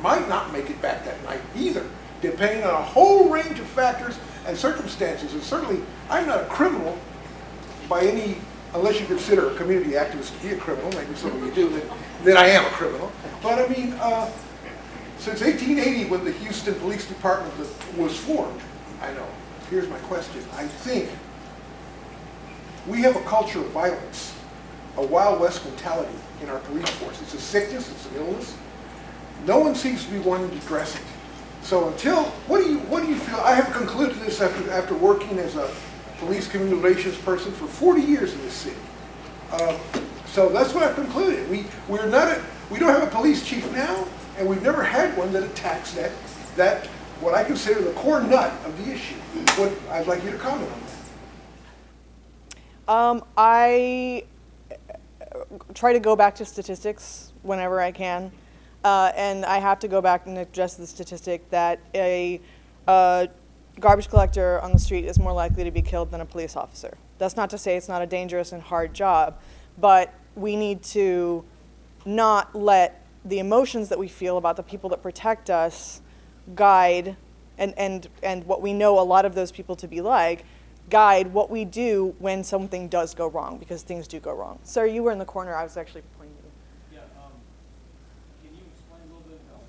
[SPEAKER 3] might not make it back that night either, depending on a whole range of factors and circumstances. And certainly, I'm not a criminal by any, unless you consider a community activist to be a criminal, maybe some of you do, then I am a criminal. But I mean, since 1880, when the Houston Police Department was formed, I know, here's my question. I think we have a culture of violence, a Wild West mentality in our police force. It's a sickness, it's an illness. No one seems to be wanting to address it. So what do you feel? I have concluded this after working as a police community relations person for 40 years in this city. So that's what I've concluded. We don't have a police chief now, and we've never had one that attacks that what I consider the core nut of the issue. I'd like you to comment on that.
[SPEAKER 8] I try to go back to statistics whenever I can, and I have to go back and address the statistic that a garbage collector on the street is more likely to be killed than a police officer. That's not to say it's not a dangerous and hard job, but we need to not let the emotions that we feel about the people that protect us guide, and what we know a lot of those people to be like, guide what we do when something does go wrong, because things do go wrong. Sir, you were in the corner. I was actually pointing to you.
[SPEAKER 11] Yeah, can you explain a little bit about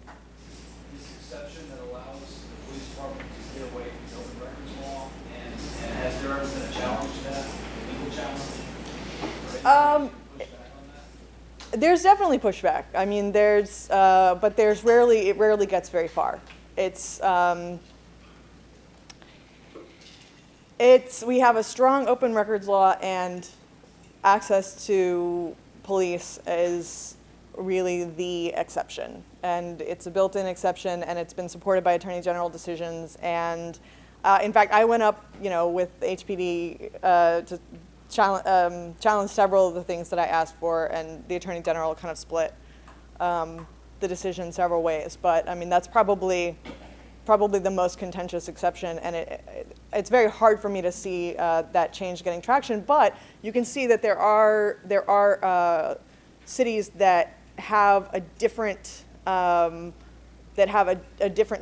[SPEAKER 11] this exception that allows the police department to get away from the open records law? And has there ever been a challenge to that, a legal challenge? Or pushback on that?
[SPEAKER 8] There's definitely pushback. I mean, but it rarely gets very far. We have a strong open records law, and access to police is really the exception. And it's a built-in exception, and it's been supported by Attorney General decisions. And in fact, I went up, with HPD to challenge several of the things that I asked for, and the Attorney General kind of split the decision several ways. But I mean, that's probably the most contentious exception, and it's very hard for me to see that change getting traction. But you can see that there are cities that have a different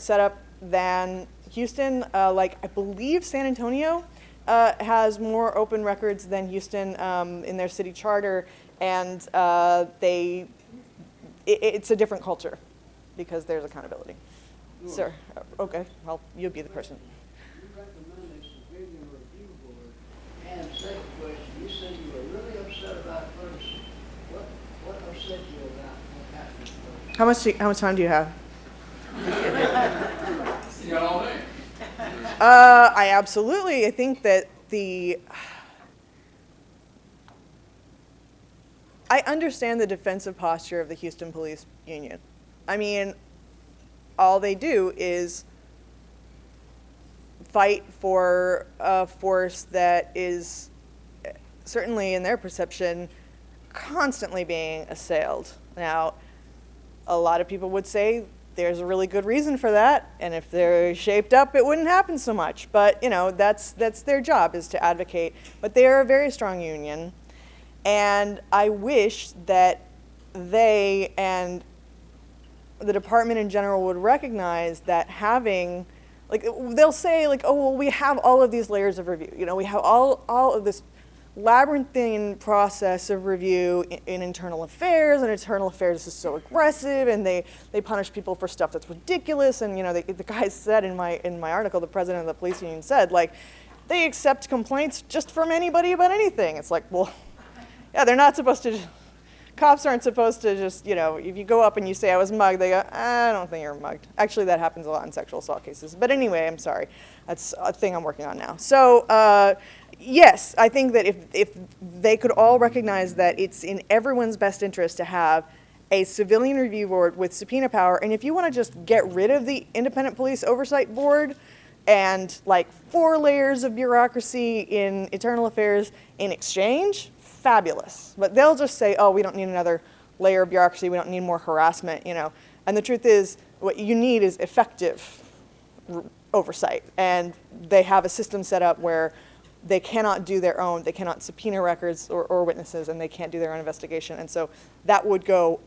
[SPEAKER 8] setup than Houston. Like I believe San Antonio has more open records than Houston in their city charter, and it's a different culture because there's accountability. Sir, okay, well, you'll be the person.
[SPEAKER 6] You recommend a civilian review board. And second question, you said you were really upset about first. What upset you about what happened first?
[SPEAKER 8] How much time do you have?
[SPEAKER 11] You got all day.
[SPEAKER 8] I think that I understand the defensive posture of the Houston Police Union. I mean, all they do is fight for a force that is, certainly in their perception, constantly being assailed. Now, a lot of people would say there's a really good reason for that, and if they're shaped up, it wouldn't happen so much. But, that's their job, is to advocate. But they are a very strong union, and I wish that they and the department in general would recognize that having, they'll say, oh, well, we have all of these layers of review. We have all of this labyrinthine process of review in internal affairs, and internal affairs is so aggressive, and they punish people for stuff that's ridiculous. And, the guy said in my article, the president of the police union said, they accept complaints just from anybody about anything. It's like, well, yeah, they're not supposed to Cops aren't supposed to just, if you go up and you say I was mugged, they go, I don't think you're mugged. Actually, that happens a lot in sexual assault cases. But anyway, I'm sorry. That's a thing I'm working on now. So, yes, I think that if they could all recognize that it's in everyone's best interest to have a civilian review board with subpoena power, and if you want to just get rid of the independent police oversight board and like 4 layers of bureaucracy in internal affairs in exchange, fabulous. But they'll just say, oh, we don't need another layer of bureaucracy, we don't need more harassment, And the truth is, what you need is effective oversight. And they have a system set up where they cannot do their own, they cannot subpoena records or witnesses, and they can't do their own investigation. And so that would go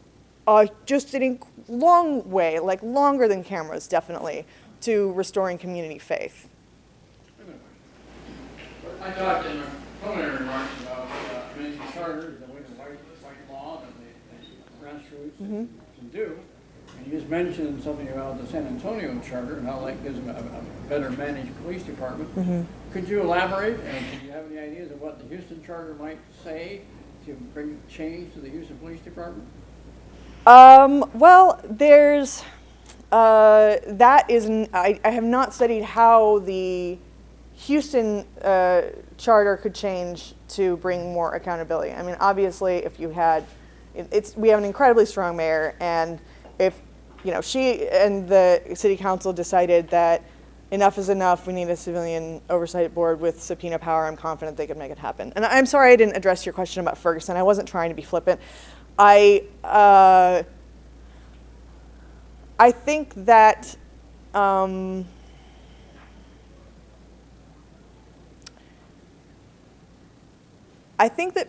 [SPEAKER 8] just in a long way, like longer than cameras, definitely, to restoring community faith.
[SPEAKER 1] I talked in a preliminary remarks about amending charters, the way the white law that the grassroots can do. And you just mentioned something about the San Antonio charter and how that gives them a better managed police department. Could you elaborate? And do you have any ideas of what the Houston charter might say to bring change to the Houston Police Department?
[SPEAKER 8] Well, there's, I have not studied how the Houston charter could change to bring more accountability. I mean, obviously, if you had, we have an incredibly strong mayor, and if, she and the city council decided that enough is enough, we need a civilian oversight board with subpoena power, I'm confident they could make it happen. And I'm sorry I didn't address your question about Ferguson. I wasn't trying to be flippant. I think that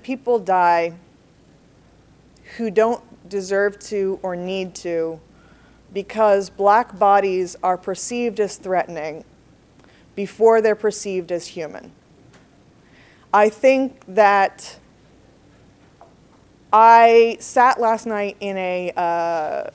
[SPEAKER 8] people die who don't deserve to or need to because black bodies are perceived as threatening before they're perceived as human. I think that I sat last night in a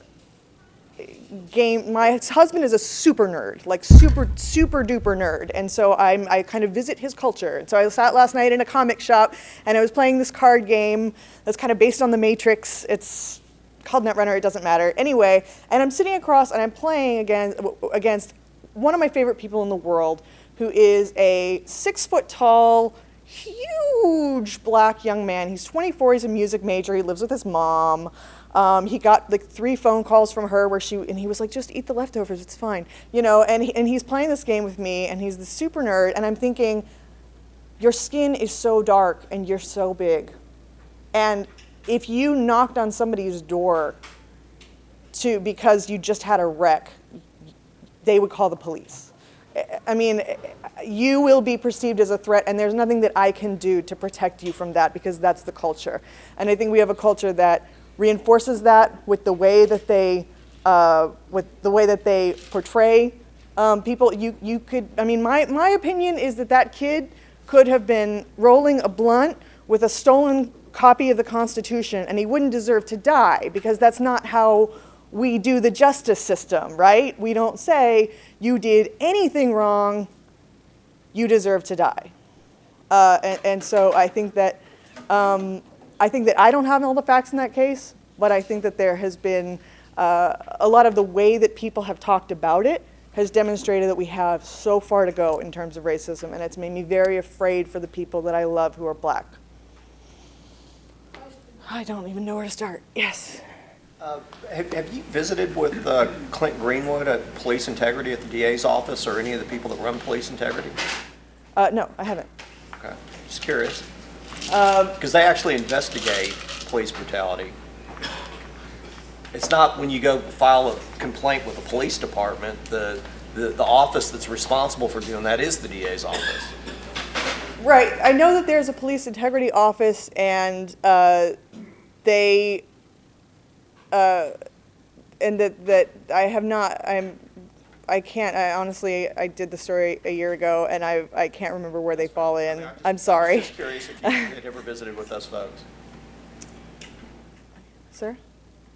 [SPEAKER 8] game. My husband is a super nerd, like super duper nerd, and so I kind of visit his culture. And so I sat last night in a comic shop, and I was playing this card game that's kind of based on The Matrix. It's called Netrunner, it doesn't matter. Anyway, and I'm sitting across, and I'm playing against one of my favorite people in the world, who is a 6-foot-tall, huge black young man. He's 24, he's a music major, he lives with his mom. He got like 3 phone calls from her and he was like, just eat the leftovers, it's fine. And he's playing this game with me, and he's the super nerd, and I'm thinking, your skin is so dark and you're so big. And if you knocked on somebody's door because you just had a wreck, they would call the police. I mean, you will be perceived as a threat, and there's nothing that I can do to protect you from that, because that's the culture. And I think we have a culture that reinforces that with the way that they portray people. You could, I mean, my opinion is that kid could have been rolling a blunt with a stolen copy of the Constitution, and he wouldn't deserve to die, because that's not how we do the justice system, right? We don't say, you did anything wrong, you deserve to die. And so I think that I don't have all the facts in that case, but I think that there has been a lot of the way that people have talked about it has demonstrated that we have so far to go in terms of racism, and it's made me very afraid for the people that I love who are black. I don't even know where to start. Yes.
[SPEAKER 12] Have you visited with Clint Greenwood at Police Integrity at the DA's office, or any of the people that run Police Integrity?
[SPEAKER 8] No, I haven't.
[SPEAKER 12] Okay, just curious. Because they actually investigate police brutality. It's not when you go file a complaint with the police department, the office that's responsible for doing that is the DA's office.
[SPEAKER 8] Right. I know that there's a Police Integrity office, and they and that I have not. I can't. Honestly, I did the story a year ago, and I can't remember where they fall in. I'm sorry.
[SPEAKER 12] I'm just curious if you had ever visited with those folks.
[SPEAKER 8] Sir?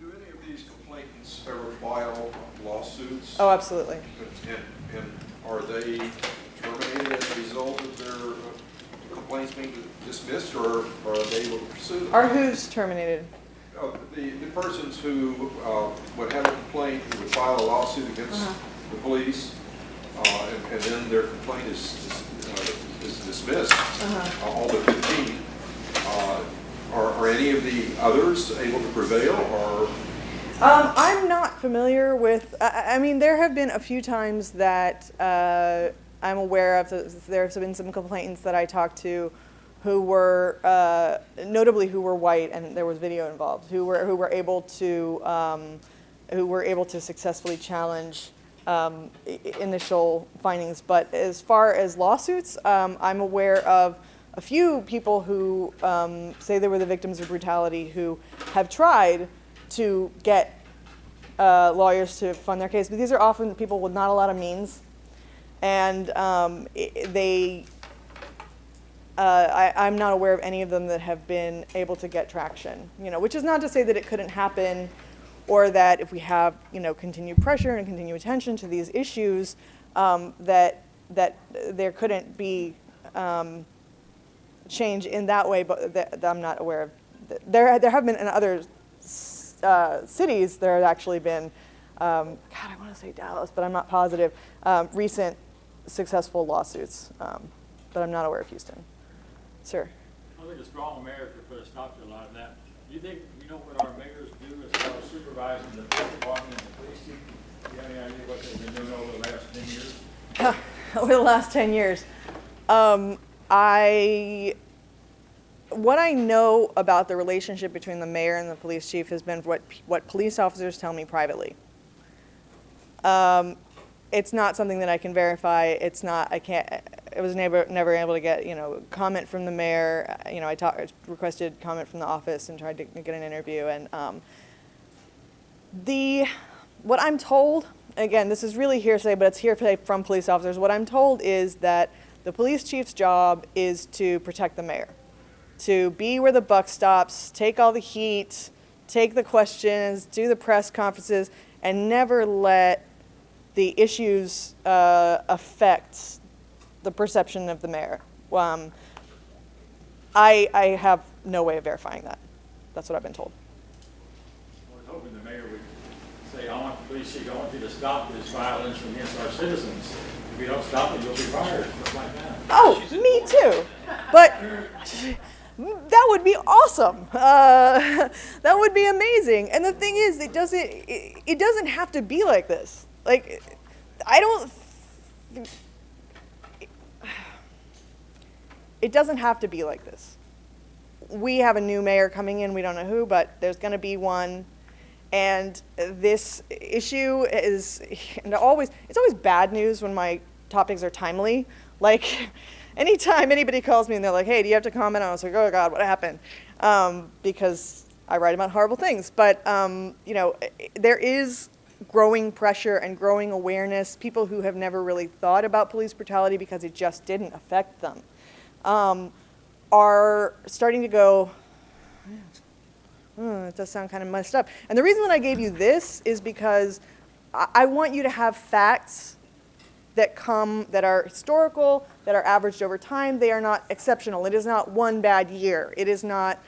[SPEAKER 3] Do any of these complainants ever file lawsuits?
[SPEAKER 8] Oh, absolutely.
[SPEAKER 3] And are they terminated as a result of their complaints being dismissed, or are they able to pursue them?
[SPEAKER 8] Are who's terminated?
[SPEAKER 3] The persons who would have a complaint, who would file a lawsuit against the police, and then their complaint is dismissed, all but 15, are any of the others able to prevail, or?
[SPEAKER 8] I'm not familiar with, I mean, there have been a few times that I'm aware of, there have been some complainants that I talked to who were, notably who were white, and there was video involved, who were able to successfully challenge initial findings. But as far as lawsuits, I'm aware of a few people who say they were the victims of brutality who have tried to get lawyers to fund their case, but these are often people with not a lot of means, and I'm not aware of any of them that have been able to get traction. Which is not to say that it couldn't happen, or that if we have continued pressure and continued attention to these issues, that there couldn't be change in that way. But that I'm not aware of. There have been in other cities, there have actually been, God, I want to say Dallas, but I'm not positive, recent successful lawsuits, but I'm not aware of Houston. Sir?
[SPEAKER 2] I think a strong mayor could put a stop to a lot of that. Do you think, what our mayors do as far as supervising the police department and the police chief? Do you have any idea what they've been doing over the last 10 years?
[SPEAKER 8] Over the last 10 years. What I know about the relationship between the mayor and the police chief has been what police officers tell me privately. It's not something that I can verify. I was never able to get, comment from the mayor. I requested comment from the office and tried to get an interview. And what I'm told, again, this is really hearsay, but it's hearsay from police officers. What I'm told is that the police chief's job is to protect the mayor, to be where the buck stops, take all the heat, take the questions, do the press conferences, and never let the issues affect the perception of the mayor. I have no way of verifying that. That's what I've been told.
[SPEAKER 2] I was hoping the mayor would say, I want the police chief, I want you to stop this violence against our citizens. If you don't stop it, you'll be fired, stuff like that.
[SPEAKER 8] Oh, me too. But that would be awesome. That would be amazing. And the thing is, it doesn't have to be like this. Like, it doesn't have to be like this. We have a new mayor coming in, we don't know who, but there's going to be one. And this issue it's always bad news when my topics are timely. Like, anytime anybody calls me and they're like, hey, do you have to comment? I was like, oh God, what happened? Because I write about horrible things. But, there is growing pressure and growing awareness. People who have never really thought about police brutality because it just didn't affect them are starting to go, it does sound kind of messed up. And the reason that I gave you this is because I want you to have facts that are historical, that are averaged over time. They are not exceptional. It is not one bad year. It is not,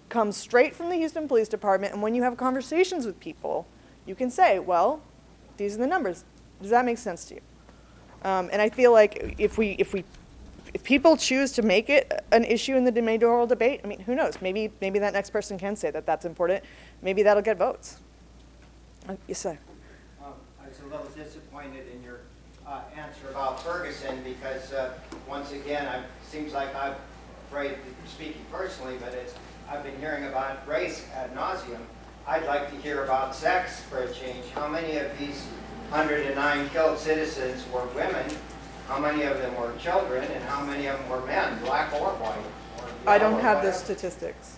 [SPEAKER 8] comes straight from the Houston Police Department, and when you have conversations with people, you can say, well, these are the numbers. Does that make sense to you? And I feel like if people choose to make it an issue in the mayoral debate, I mean, who knows? Maybe that next person can say that that's important. Maybe that'll get votes. Yes, sir.
[SPEAKER 9] I was a little disappointed in your answer about Ferguson because once again, it seems like I'm afraid to speaking personally, but I've been hearing about race ad nauseum. I'd like to hear about sex for a change. How many of these 109 killed citizens were women? How many of them were children? And how many of them were men, black or white?
[SPEAKER 8] I don't have those statistics.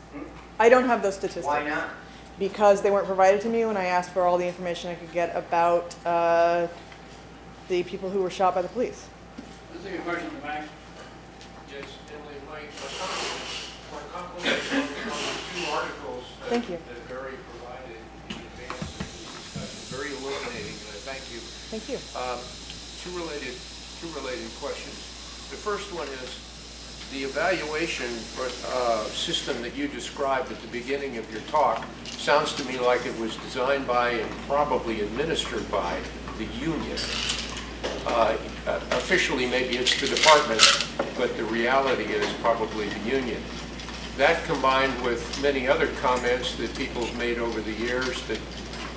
[SPEAKER 8] I don't have those statistics.
[SPEAKER 9] Why not?
[SPEAKER 8] Because they weren't provided to me when I asked for all the information I could get about the people who were shot by the police.
[SPEAKER 6] This is a question to Max.
[SPEAKER 13] Yes, Emily, my compliments on the 2 articles
[SPEAKER 8] Thank you.
[SPEAKER 13] that Barry provided in advance of this discussion. Very illuminating. Thank you.
[SPEAKER 8] Thank you.
[SPEAKER 13] Two related questions. The first one is, the evaluation system that you described at the beginning of your talk sounds to me like it was designed by and probably administered by the union. Officially, maybe it's the department, but the reality is probably the union. That combined with many other comments that people have made over the years that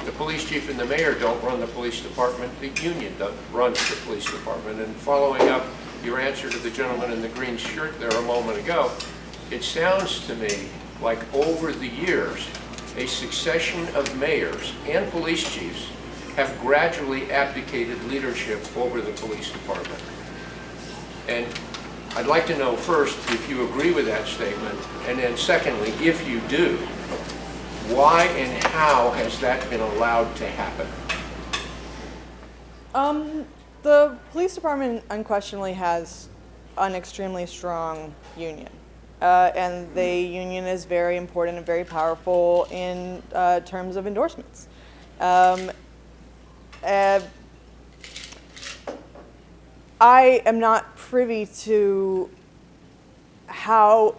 [SPEAKER 13] the police chief and the mayor don't run the police department, the union runs the police department. And following up your answer to the gentleman in the green shirt there a moment ago, it sounds to me like over the years, a succession of mayors and police chiefs have gradually abdicated leadership over the police department. And I'd like to know first if you agree with that statement, and then secondly, if you do, why and how has that been allowed to happen?
[SPEAKER 8] The police department unquestionably has an extremely strong union. And the union is very important and very powerful in terms of endorsements. I am not privy to how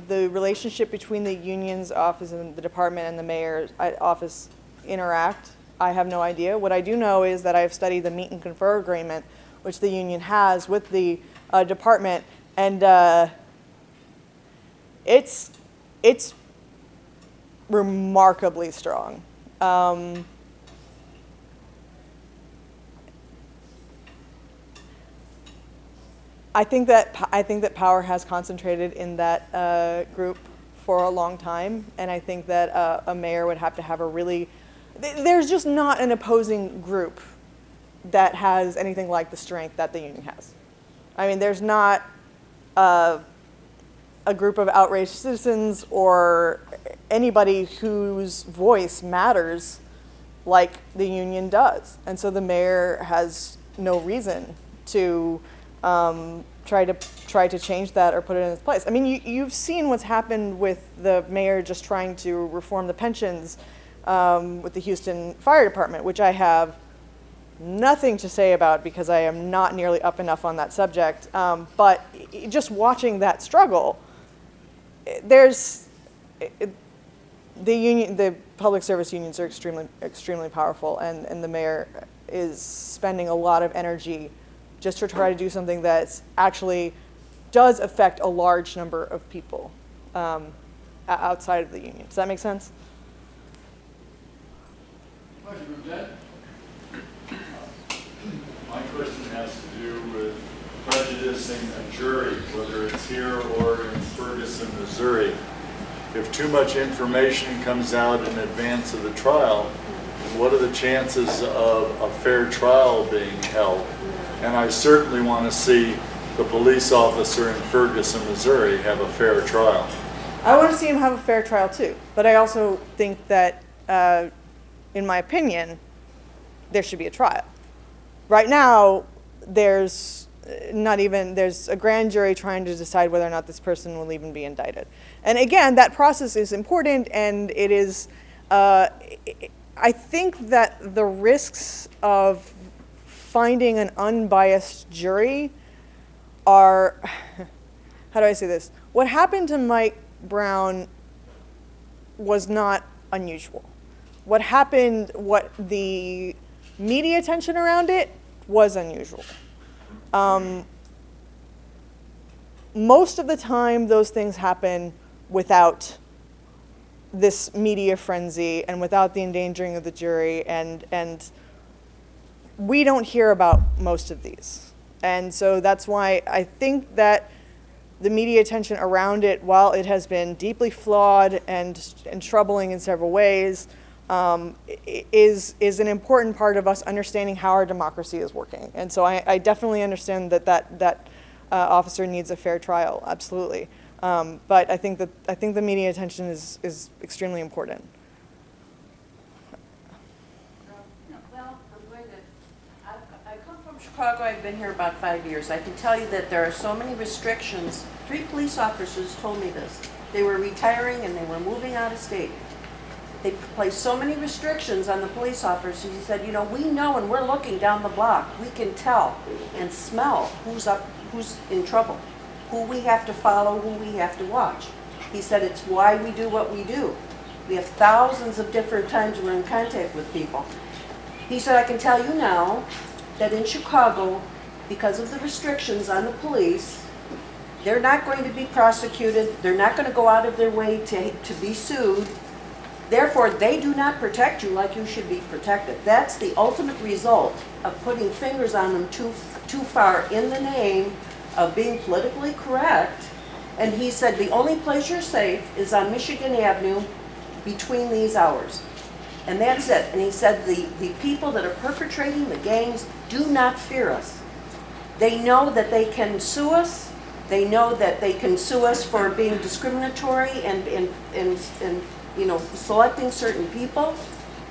[SPEAKER 8] the relationship between the union's office and the department and the mayor's office interact. I have no idea. What I do know is that I've studied the meet and confer agreement, which the union has with the department, and it's remarkably strong. I think that power has concentrated in that group for a long time, and I think that a mayor would have to have a really. There's just not an opposing group that has anything like the strength that the union has. I mean, there's not a group of outraged citizens or anybody whose voice matters like the union does, and so the mayor has no reason to try to change that or put it in its place. I mean, you've seen what's happened with the mayor just trying to reform the pensions with the Houston Fire Department, which I have nothing to say about because I am not nearly up enough on that subject. But just watching that struggle, the public service unions are extremely powerful, and the mayor is spending a lot of energy just to try to do something that actually does affect a large number of people outside of the union. Does that make sense?
[SPEAKER 14] My question has to do with prejudicing a jury, whether it's here or in Ferguson, Missouri. If too much information comes out in advance of the trial, what are the chances of a fair trial being held? And I certainly want to see the police officer in Ferguson, Missouri have a fair trial.
[SPEAKER 8] I want to see him have a fair trial too, but I also think that, in my opinion, there should be a trial. Right now, there's a grand jury trying to decide whether or not this person will even be indicted. And again, that process is important, and it is, I think that the risks of finding an unbiased jury are, how do I say this? What happened to Mike Brown was not unusual. What the media attention around it was unusual. Most of the time, those things happen without this media frenzy and without the endangering of the jury, and we don't hear about most of these. And so that's why I think that the media attention around it, while it has been deeply flawed and troubling in several ways, is an important part of us understanding how our democracy is working. And so I definitely understand that officer needs a fair trial, absolutely. But I think the media attention is extremely important.
[SPEAKER 15] I come from Chicago. I've been here about 5 years. I can tell you that there are so many restrictions. 3 police officers told me this. They were retiring and they were moving out of state. They placed so many restrictions on the police officers. He said, we know and we're looking down the block. We can tell and smell who's in trouble. who we have to follow, who we have to watch. He said it's why we do what we do. We have thousands of different times we're in contact with people. He said, I can tell you now that in Chicago, because of the restrictions on the police, they're not going to be prosecuted, they're not going to go out of their way to be sued. Therefore, they do not protect you like you should be protected. That's the ultimate result of putting fingers on them too far in the name of being politically correct. And he said the only place you're safe is on Michigan Avenue between these hours. And that's it. And he said the people that are perpetrating the gangs do not fear us. They know that they can sue us. They know that they can sue us for being discriminatory and you know, selecting certain people,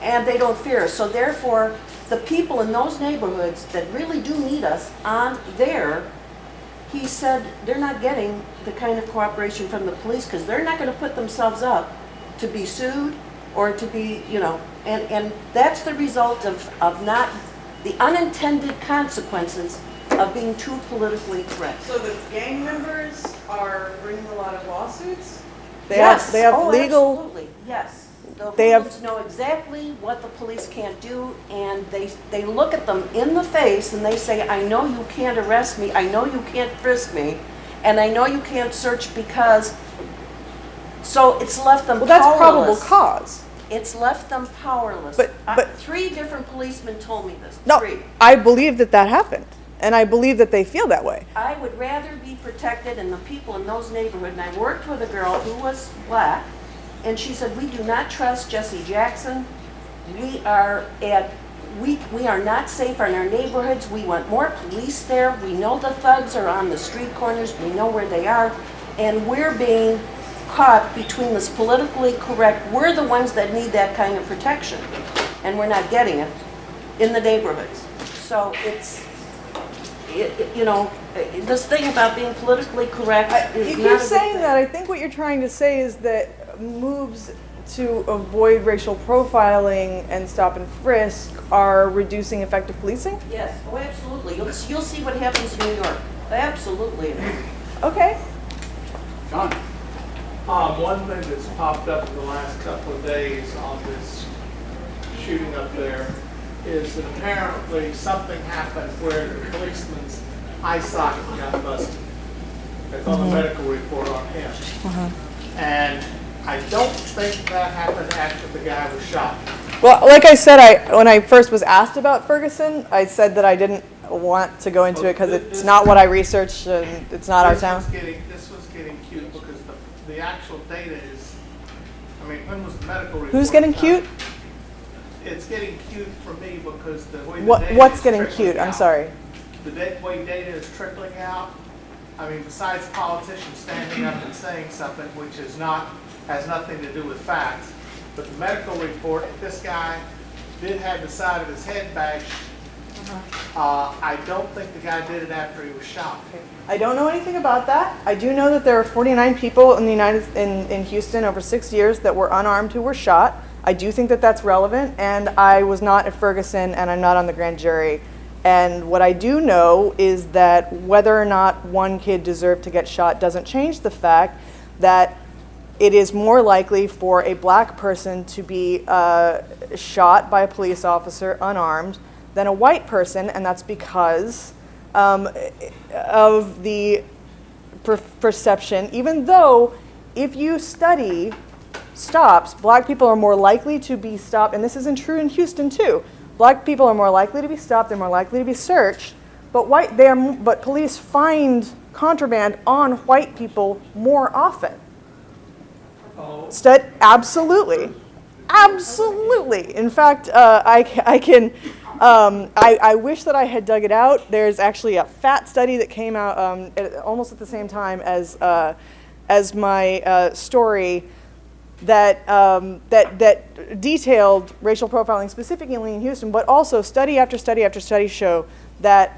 [SPEAKER 15] and they don't fear us. So therefore, the people in those neighborhoods that really do need us on there, he said they're not getting the kind of cooperation from the police because they're not going to put themselves up to be sued or to be, you know, and that's the result of not, the unintended consequences of being too politically correct.
[SPEAKER 8] So the gang members are bringing a lot of lawsuits? They
[SPEAKER 15] Yes.
[SPEAKER 8] have legal.
[SPEAKER 15] Absolutely. Yes. The
[SPEAKER 8] They have-
[SPEAKER 15] hooligans know exactly what the police can't do, and they look at them in the face and they say, I know you can't arrest me, I know you can't frisk me, and I know you can't search because, so it's left them
[SPEAKER 8] Well, that's probable
[SPEAKER 15] powerless.
[SPEAKER 8] cause.
[SPEAKER 15] It's left them powerless.
[SPEAKER 8] But-
[SPEAKER 15] 3 different policemen told me this.
[SPEAKER 8] No,
[SPEAKER 15] 3.
[SPEAKER 8] I believe that happened, and I believe that they feel that way.
[SPEAKER 15] I would rather be protected, and the people in those neighborhoods, and I worked with a girl who was black, and she said, we do not trust Jesse Jackson. We are not safe in our neighborhoods. We want more police there. We know the thugs are on the street corners. We know where they are. And we're being caught between this politically correct. We're the ones that need that kind of protection, and we're not getting it in the neighborhoods. So it's, you know, this thing about being politically correct is
[SPEAKER 8] If
[SPEAKER 15] not
[SPEAKER 8] you're
[SPEAKER 15] a good
[SPEAKER 8] saying
[SPEAKER 15] thing.
[SPEAKER 8] that, I think what you're trying to say is that moves to avoid racial profiling and stop and frisk are reducing effective policing?
[SPEAKER 15] Yes, oh, absolutely. You'll see what happens in New York. Absolutely.
[SPEAKER 8] Okay.
[SPEAKER 1] John?
[SPEAKER 4] One thing that's popped up in the last couple of days on this shooting up there is that apparently something happened where the policeman's eye socket got busted. It's on the medical report on him. And I don't think that happened after the guy was shot.
[SPEAKER 8] Well, like I said, when I first was asked about Ferguson, I said that I didn't want to go into it because it's not what I researched and it's not our town.
[SPEAKER 4] This was getting cute because the actual data is, I mean, when was the medical report?
[SPEAKER 8] Who's getting
[SPEAKER 4] done?
[SPEAKER 8] cute?
[SPEAKER 4] It's getting cute for me because the way the data
[SPEAKER 8] What's
[SPEAKER 4] is
[SPEAKER 8] getting
[SPEAKER 4] trickling
[SPEAKER 8] cute? I'm
[SPEAKER 4] out.
[SPEAKER 8] sorry.
[SPEAKER 4] The way data is trickling out, I mean, besides politicians standing up and saying something which has nothing to do with facts, but the medical report, if this guy did have the side of his head bashed, I don't think the guy did it after he was shot.
[SPEAKER 8] I don't know anything about that. I do know that there are 49 people in Houston over 6 years that were unarmed who were shot. I do think that that's relevant, and I was not at Ferguson, and I'm not on the grand jury. And what I do know is that whether or not one kid deserved to get shot doesn't change the fact that it is more likely for a black person to be shot by a police officer unarmed than a white person, and that's because of the perception, even though if you study stops, black people are more likely to be stopped, and this isn't true in Houston too. Black people are more likely to be stopped, they're more likely to be searched, but police find contraband on white people more often. Absolutely. Absolutely. In fact, I wish that I had dug it out. There's actually a fat study that came out almost at the same time as my story that detailed racial profiling specifically in Houston, but also study after study after study show that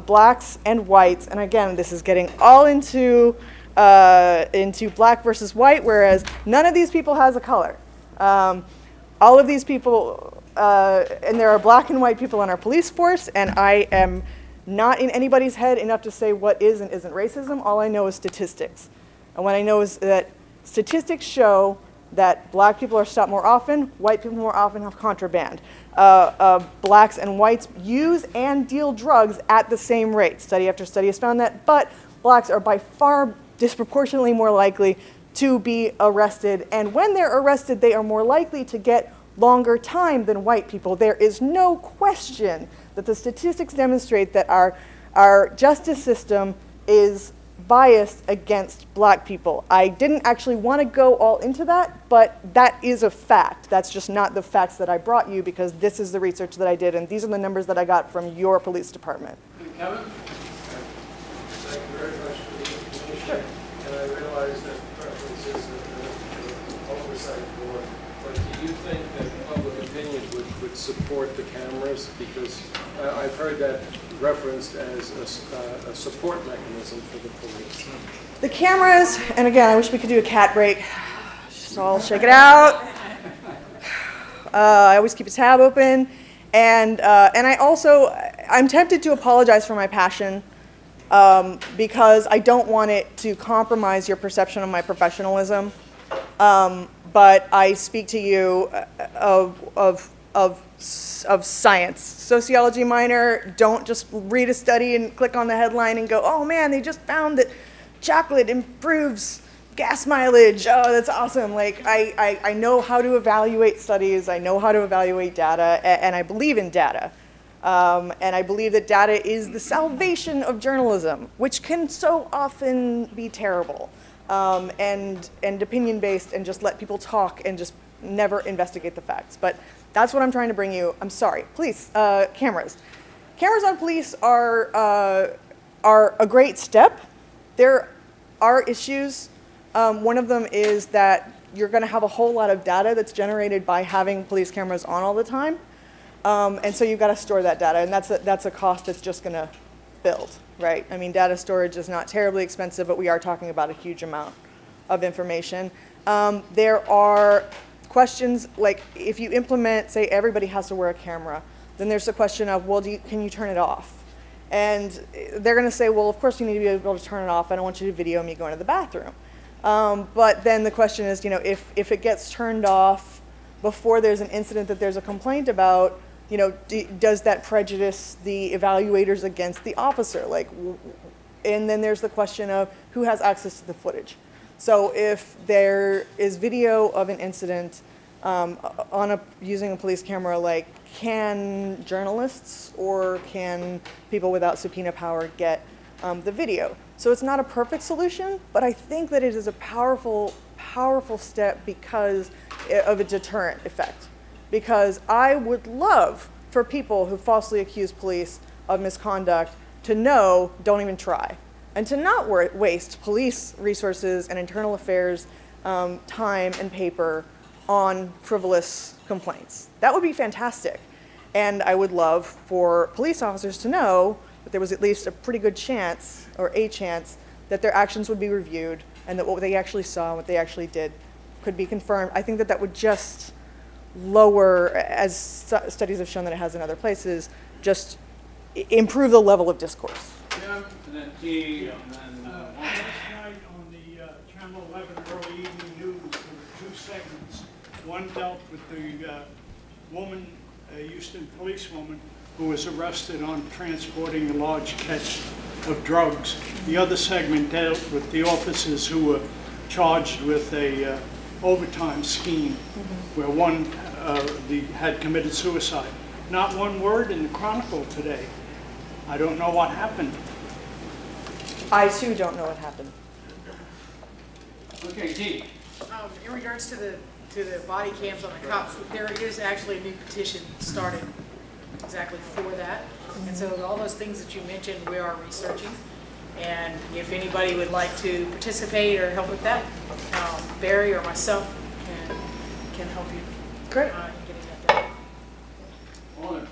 [SPEAKER 8] blacks and whites, and again, this is getting all into black versus white, whereas none of these people has a color. All of these people, and there are black and white people on our police force, and I am not in anybody's head enough to say what is and isn't racism. All I know is statistics. And what I know is that statistics show that black people are stopped more often, white people more often have contraband. Blacks and whites use and deal drugs at the same rate. Study after study has found that, but blacks are by far disproportionately more likely to be arrested. And when they're arrested, they are more likely to get longer time than white people. There is no question that the statistics demonstrate that our justice system is biased against black people. I didn't actually want to go all into that, but that is a fact. That's just not the facts that I brought you, because this is the research that I did, and these are the numbers that I got from your police department.
[SPEAKER 1] Kevin?
[SPEAKER 16] Thank you very much for the information. Sure. And I realize that preference is an oversight board, but do you think that public opinion would support the cameras? Because I've heard that referenced as a support mechanism for the police.
[SPEAKER 8] The cameras, and again, I wish we could do a cat break. Just all shake it out. I always keep a tab open. And I'm tempted to apologize for my passion because I don't want it to compromise your perception of my professionalism. But I speak to you of science. Sociology minor, don't just read a study and click on the headline and go, oh man, they just found that chocolate improves gas mileage. Oh, that's awesome. Like, I know how to evaluate studies, I know how to evaluate data, and I believe in data. And I believe that data is the salvation of journalism, which can so often be terrible, and opinion-based, and just let people talk and just never investigate the facts. But that's what I'm trying to bring you. I'm sorry. Police, cameras. Cameras on police are a great step. There are issues. One of them is that you're going to have a whole lot of data that's generated by having police cameras on all the time. And so you've got to store that data, and that's a cost that's just going to build, right? I mean, data storage is not terribly expensive, but we are talking about a huge amount of information. There are questions like, if you implement, say, everybody has to wear a camera, then there's the question of, well, can you turn it off? And they're going to say, well, of course you need to be able to turn it off. I don't want you to video me going to the bathroom. But then the question is, if it gets turned off before there's an incident that there's a complaint about, does that prejudice the evaluators against the officer? And then there's the question of who has access to the footage. So if there is video of an incident using a police camera, can journalists or can people without subpoena power get the video? So it's not a perfect solution, but I think that it is a powerful, powerful step because of a deterrent effect. Because I would love for people who falsely accuse police of misconduct to know, don't even try. And to not waste police resources and internal affairs time and paper on frivolous complaints. That would be fantastic. And I would love for police officers to know that there was at least a pretty good chance, or a chance, that their actions would be reviewed and that what they actually saw and what they actually did could be confirmed. I think that would just lower, as studies have shown that it has in other places, just improve the level of discourse.
[SPEAKER 1] Jim, and then T, and then...
[SPEAKER 17] Last night on the Channel 11 early evening news, there were two segments. One dealt with the woman, a Houston policewoman, who was arrested on transporting a large catch of drugs. The other segment dealt with the officers who were charged with a overtime scheme, where one had committed suicide. Not one word in the Chronicle today. I don't know what happened.
[SPEAKER 8] I too don't know what happened.
[SPEAKER 1] Okay, T.
[SPEAKER 18] In regards to the body cams on the cops, there is actually a new petition started exactly for that. And so all those things that you mentioned, we are researching. And if anybody would like to participate or help with that, Barry or myself can help you.
[SPEAKER 8] Great.
[SPEAKER 18] In getting that done.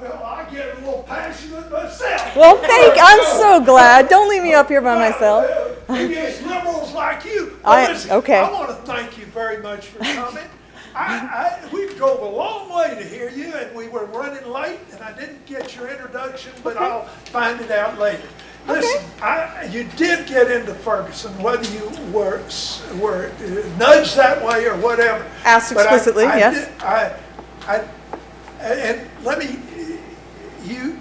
[SPEAKER 17] Well, I get a little passionate myself.
[SPEAKER 8] Well, I'm so glad. Don't leave me up here by myself.
[SPEAKER 17] Against liberals like you.
[SPEAKER 8] Okay.
[SPEAKER 17] I want to thank you very much for coming.
[SPEAKER 3] We drove a long way to hear you, and we were running late, and I didn't get your introduction, but I'll find it out later. Listen, you did get into Ferguson, whether you were nudged that way or whatever.
[SPEAKER 8] Asked explicitly, yes.
[SPEAKER 3] And let me, you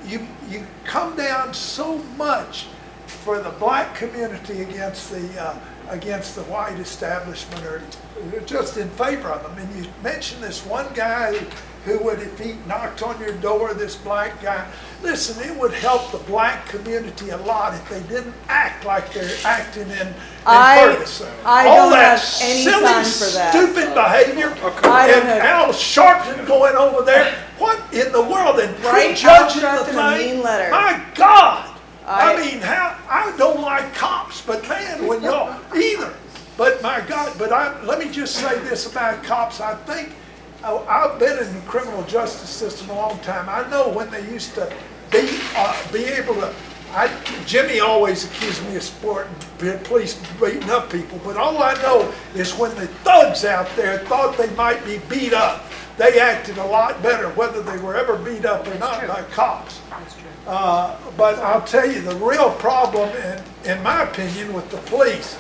[SPEAKER 3] come down so much for the black community against the white establishment, or just in favor of them. And you mentioned this one guy who would, if he knocked on your door, this black guy. Listen, it would help the black community a lot if they didn't act like they're acting in Ferguson.
[SPEAKER 8] I
[SPEAKER 3] All
[SPEAKER 8] don't
[SPEAKER 3] that
[SPEAKER 8] have any
[SPEAKER 3] silly,
[SPEAKER 8] time for that.
[SPEAKER 3] stupid behavior,
[SPEAKER 8] I don't
[SPEAKER 3] and
[SPEAKER 8] have-
[SPEAKER 3] Al Sharpton going over there. What in the world? And
[SPEAKER 8] Write
[SPEAKER 3] prejudging
[SPEAKER 8] Al
[SPEAKER 3] the
[SPEAKER 8] Sharpton a
[SPEAKER 3] thing.
[SPEAKER 8] mean letter.
[SPEAKER 3] My God! I mean, I don't like cops, but man, when y'all either. But my God, let me just say this about cops. I think I've been in the criminal justice system a long time. I know when they used to be able to. Jimmy always accused me of police beating up people, but all I know is when the thugs out there thought they might be beat up, they acted a lot better, whether they were ever beat up or not by cops. But I'll tell you, the real problem, in my opinion, with the police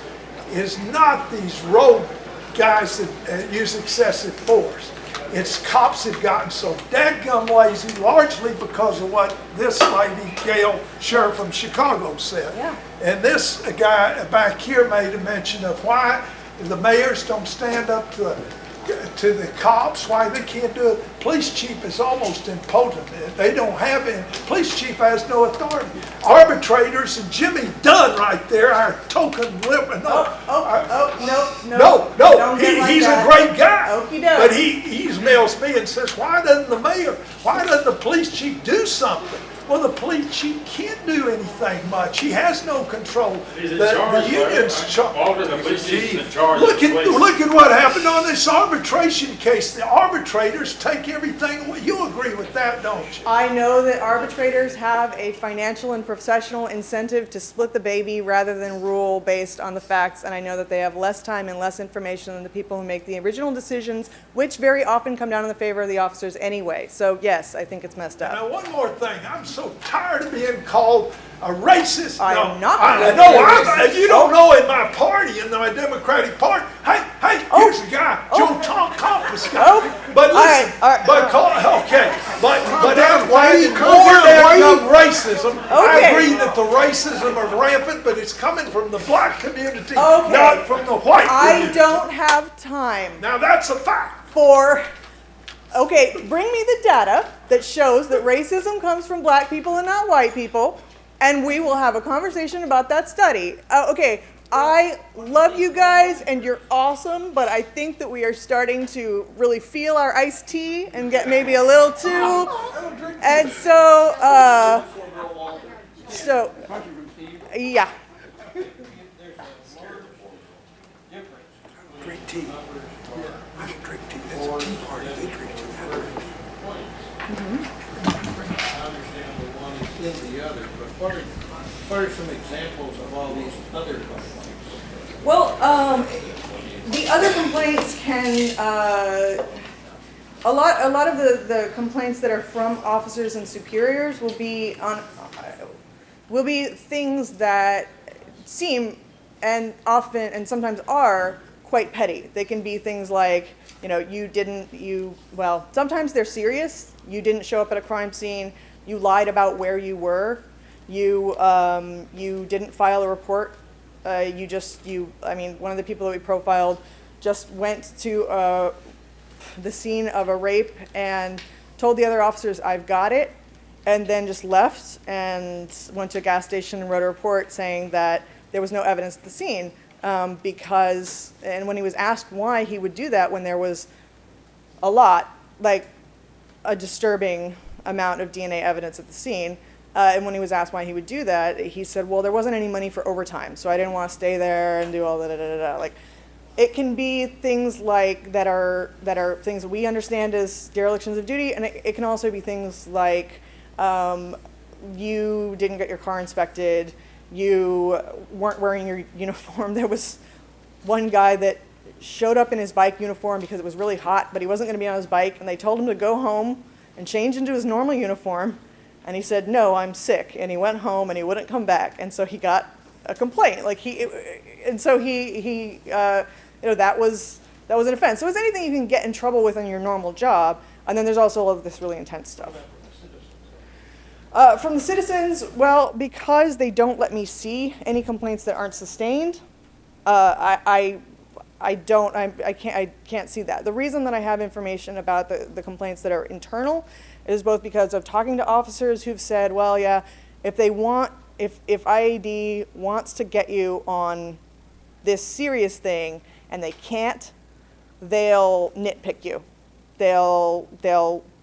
[SPEAKER 3] is not these rogue guys that use excessive force. It's cops have gotten so dadgum lazy, largely because of what this lady, Gail Sheriff from Chicago, said.
[SPEAKER 8] Yeah.
[SPEAKER 3] And this guy back here made a mention of why the mayors don't stand up to the cops, why they can't do it. Police chief is almost impotent. They don't have any. Police chief has no authority. Arbitrators, and Jimmy Dunn right there, our token liberal.
[SPEAKER 8] No.
[SPEAKER 3] He's a great guy.
[SPEAKER 8] Okey doke.
[SPEAKER 3] But he emails me and says, why doesn't the police chief do something? Well, the police chief can't do anything much. He has no control.
[SPEAKER 2] He's in
[SPEAKER 3] The
[SPEAKER 2] charge.
[SPEAKER 3] union's
[SPEAKER 2] Often the police chief is in charge.
[SPEAKER 3] Look at what happened on this arbitration case. The arbitrators take everything away. You agree with that, don't you?
[SPEAKER 8] I know that arbitrators have a financial and professional incentive to split the baby rather than rule based on the facts, and I know that they have less time and less information than the people who make the original decisions, which very often come down in the favor of the officers anyway. So yes, I think it's messed up.
[SPEAKER 3] Now, one more thing. I'm so tired of being called a racist.
[SPEAKER 8] I am not.
[SPEAKER 3] You don't know in my party, in my Democratic Party. Hey, here's a guy, Joe Thomas guy. But listen, but that's why you more racism. I agree that the racism are rampant, but it's coming from the black community, not from the white community.
[SPEAKER 8] I don't have time.
[SPEAKER 3] Now that's a fact.
[SPEAKER 8] Okay, bring me the data that shows that racism comes from black people and not white people, and we will have a conversation about that study. Okay, I love you guys, and you're awesome, but I think that we are starting to really feel our iced tea and get maybe a little too, and yeah.
[SPEAKER 3] Drink tea. I don't drink tea. That's a tea party. They drink tea.
[SPEAKER 16] I understand the one is in the other, but what are some examples of all these other complaints?
[SPEAKER 8] Well, the other complaints can, a lot of the complaints that are from officers and superiors will be things that seem and often and sometimes are quite petty. They can be things like, sometimes they're serious. You didn't show up at a crime scene. You lied about where you were. You didn't file a report. One of the people that we profiled just went to the scene of a rape and told the other officers, "I've got it," and then just left and went to a gas station and wrote a report saying that there was no evidence at the scene. And when he was asked why he would do that when there was a disturbing amount of DNA evidence at the scene, and when he was asked why he would do that, he said, well, there wasn't any money for overtime, so I didn't want to stay there and do all that. Like, it can be things like that are things that we understand as derelictions of duty, and it can also be things like you didn't get your car inspected, you weren't wearing your uniform. There was one guy that showed up in his bike uniform because it was really hot, but he wasn't going to be on his bike, and they told him to go home and change into his normal uniform, and he said, "No, I'm sick," and he went home and he wouldn't come back, and so he got a complaint. Like he that was an offense. So it's anything you can get in trouble with in your normal job, and then there's also all of this really intense stuff. From the citizens, well, because they don't let me see any complaints that aren't sustained, I can't see that. The reason that I have information about the complaints that are internal is both because of talking to officers who've said, well, yeah, if IAD wants to get you on this serious thing and they can't, they'll nitpick you. They'll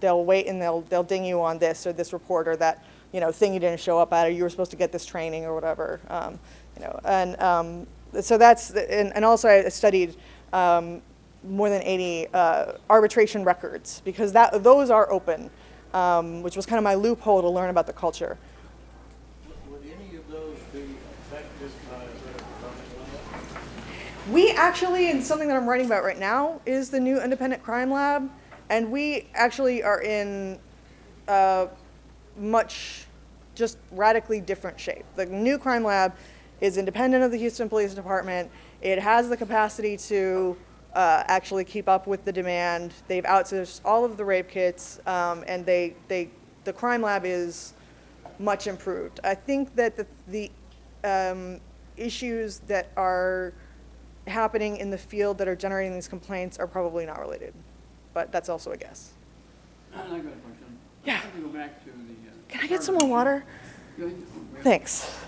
[SPEAKER 8] wait and they'll ding you on this or this report or that, thing you didn't show up at, or you were supposed to get this training or whatever, so that's, and also I studied more than 80 arbitration records because those are open, which was kind of my loophole to learn about the culture.
[SPEAKER 17] Would any of those be affected by the
[SPEAKER 8] We actually, and something that I'm writing about right now, is the new independent crime lab, and we actually are in much just radically different shape. The new crime lab is independent of the Houston Police Department. It has the capacity to actually keep up with the demand. They've outsourced all of the rape kits, and the crime lab is much improved. I think that the issues that are happening in the field that are generating these complaints are probably not related, but that's also a guess.
[SPEAKER 1] I got a question.
[SPEAKER 8] Yeah.
[SPEAKER 1] Let me go back to the.
[SPEAKER 8] Can I get some more water? Thanks.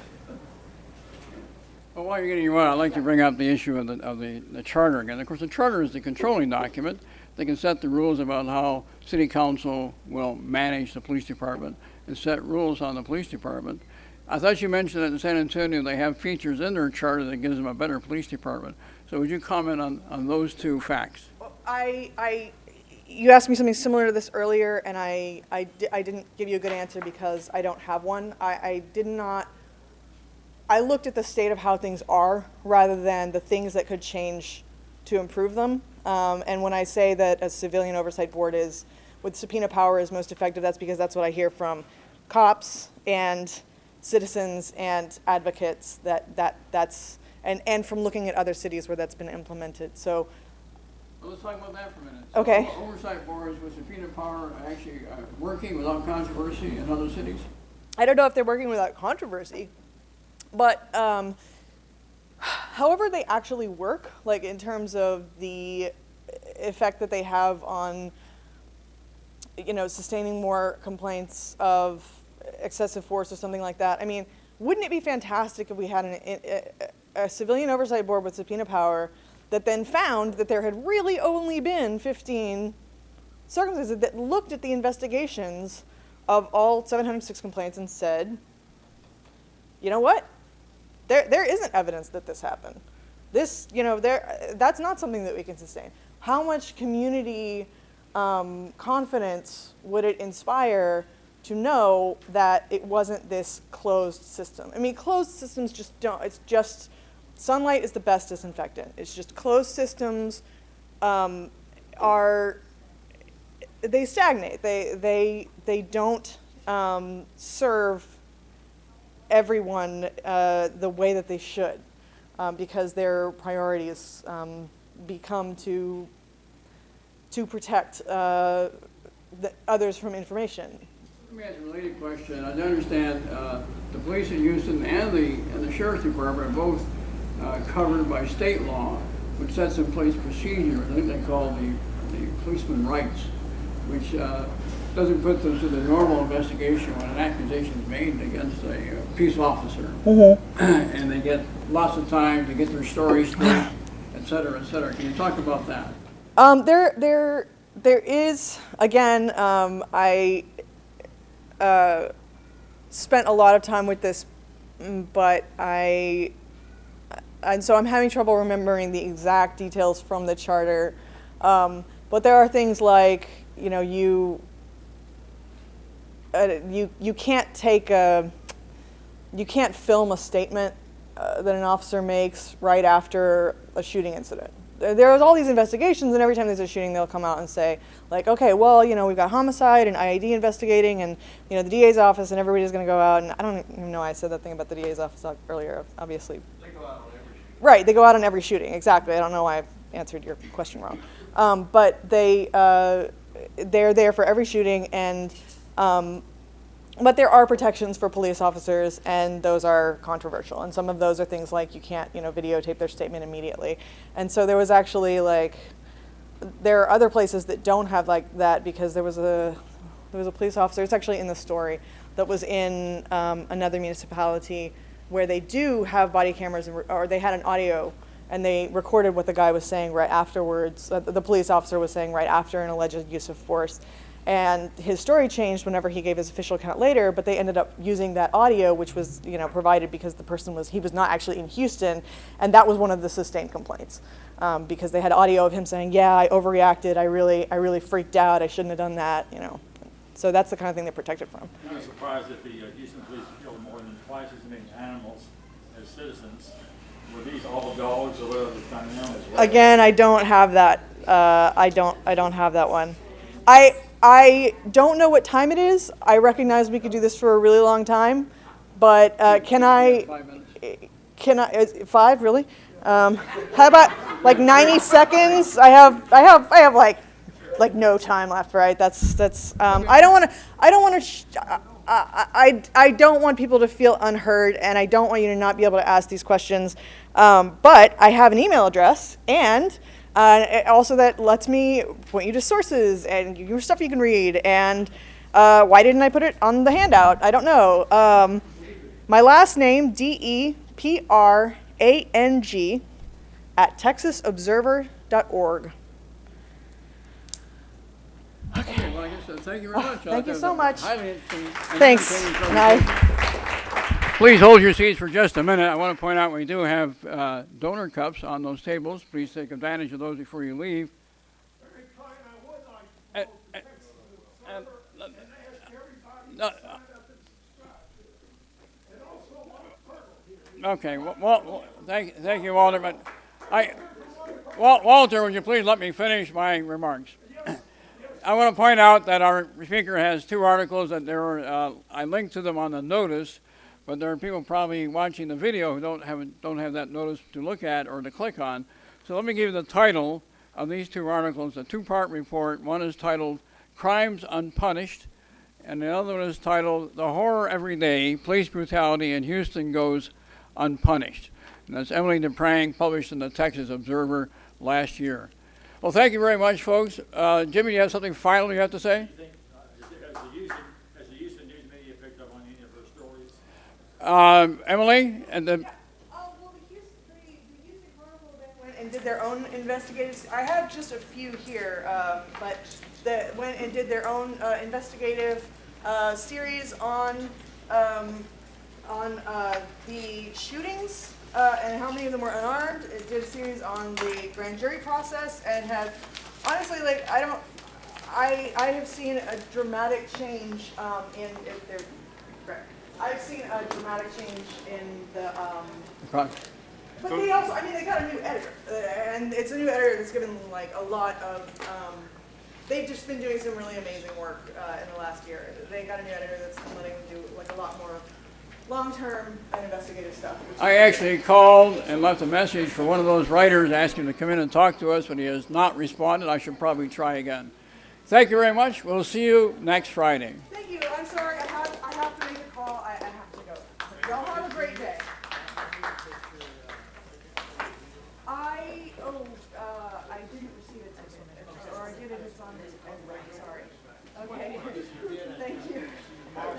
[SPEAKER 1] Well, while you're getting your water, I'd like to bring up the issue of the charter again. Of course, the charter is the controlling document. They can set the rules about how city council will manage the police department and set rules on the police department. I thought you mentioned that in San Antonio they have features in their charter that gives them a better police department. So would you comment on those two facts?
[SPEAKER 8] Well, you asked me something similar to this earlier, and I didn't give you a good answer because I don't have one. I looked at the state of how things are rather than the things that could change to improve them. And when I say that a civilian oversight board with subpoena power is most effective, that's because that's what I hear from cops and citizens and advocates that's and from looking at other cities where that's been implemented. So.
[SPEAKER 1] Well, let's talk about that for a minute.
[SPEAKER 8] Okay.
[SPEAKER 1] So oversight boards with subpoena power are actually working without controversy in other cities?
[SPEAKER 8] I don't know if they're working without controversy, but however they actually work, like in terms of the effect that they have on, sustaining more complaints of excessive force or something like that. I mean, wouldn't it be fantastic if we had a civilian oversight board with subpoena power that then found that there had really only been 15 circumstances that looked at the investigations of all 706 complaints and said, you know what? There isn't evidence that this happened. That's not something that we can sustain. How much community confidence would it inspire to know that it wasn't this closed system? I mean, closed systems just don't, it's just, sunlight is the best disinfectant. It's just closed systems they stagnate. They don't serve everyone the way that they should because their priorities become to protect others from information.
[SPEAKER 1] Let me ask a related question. I understand the police in Houston and the sheriff's department are both covered by state law, which sets in place procedures. I think they call the policeman rights, which doesn't put them to the normal investigation when an accusation is made against a peace officer. Mm-hmm. And they get lots of time to get their story straight, et cetera, et cetera. Can you talk about that?
[SPEAKER 8] There is, again, I spent a lot of time with this, but and so I'm having trouble remembering the exact details from the charter. But there are things like, you can't film a statement that an officer makes right after a shooting incident. there was all these investigations, and every time there's a shooting, they'll come out and say, like, okay, well, you know, we've got homicide and IID investigating, and, you know, the DA's office, and everybody's going to go out. And I don't even know why I said that thing about the DA's office earlier, obviously.
[SPEAKER 11] They go out on every shooting.
[SPEAKER 8] Right, they go out on every shooting, exactly. I don't know why I answered your question wrong. But they're there for every shooting, and but there are protections for police officers, and those are controversial. And some of those are things like you can't, you know, videotape their statement immediately. And so there was actually like, there are other places that don't have like that, because there was a police officer, it's actually in the story, that was in another municipality where they do have body cameras, or they had an audio, and they recorded what the guy was saying right afterwards, the police officer was saying right after an alleged use of force. And his story changed whenever he gave his official account later, but they ended up using that audio, which was, you know, provided because the person he was not actually in Houston, and that was one of the sustained complaints, because they had audio of him saying, yeah, I overreacted, I really freaked out, I shouldn't have done that, you know. So that's the kind of thing they're protected from.
[SPEAKER 2] I'm not surprised that the Houston police killed more than twice as many animals as citizens. Were these all dogs, or whatever the kind of animals were?
[SPEAKER 8] Again, I don't have that. I don't have that one. I don't know what time it is. I recognize we could do this for a really long time, but can I?
[SPEAKER 1] 5 minutes.
[SPEAKER 8] Can I? Is it 5 really? How about like 90 seconds? I have like no time left, right? That's. I don't want people to feel unheard, and I don't want you to not be able to ask these questions. But I have an email address, and also that lets me point you to sources and give you stuff you can read. And why didn't I put it on the handout? I don't know. My last name, DePrang @texasobserver.org.
[SPEAKER 1] Okay, well, I guess thank you very much.
[SPEAKER 8] Thank you so much.
[SPEAKER 1] Highly interesting.
[SPEAKER 8] Thanks.
[SPEAKER 1] Please hold your seats for just a minute. I want to point out we do have donor cups on those tables. Please take advantage of those before you leave. Okay, well, thank you, Walter. But Walter, would you please let me finish my remarks? I want to point out that our speaker has 2 articles that I linked to them on the notice, but there are people probably watching the video who don't have that notice to look at or to click on. So let me give you the title of these 2 articles, a 2-part report. One is titled Crimes Unpunished, and the other one is titled The Horror Every Day, Police Brutality in Houston Goes Unpunished. And that's Emily DePrang, published in the Texas Observer last year. Well, thank you very much, folks. Jimmy, you have something final you have to say?
[SPEAKER 2] Has the Houston news media picked up on any of her stories?
[SPEAKER 1] Emily, and the...
[SPEAKER 8] Well, the Houston Chronicle then went and did their own investigative. I have just a few here, but that went and did their own investigative series on the shootings and how many of them were unarmed. It did a series on the grand jury process, and had honestly, like, I have seen a dramatic change I've seen a dramatic change in the but they also, I mean, they got a new editor, and it's a new editor that's given them like a lot of they've just been doing some really amazing work in the last year. They got a new editor that's letting them do like a lot more long-term and investigative stuff.
[SPEAKER 1] I actually called and left a message for one of those writers asking him to come in and talk to us, but he has not responded. I should probably try again. Thank you very much. We'll see you next Friday.
[SPEAKER 8] Thank you. I'm sorry. I have to make a call. I have to go. Y'all have a great day. I didn't receive it today, or I did it. It's on this. Sorry. Okay. Thank you. Thank you. Thank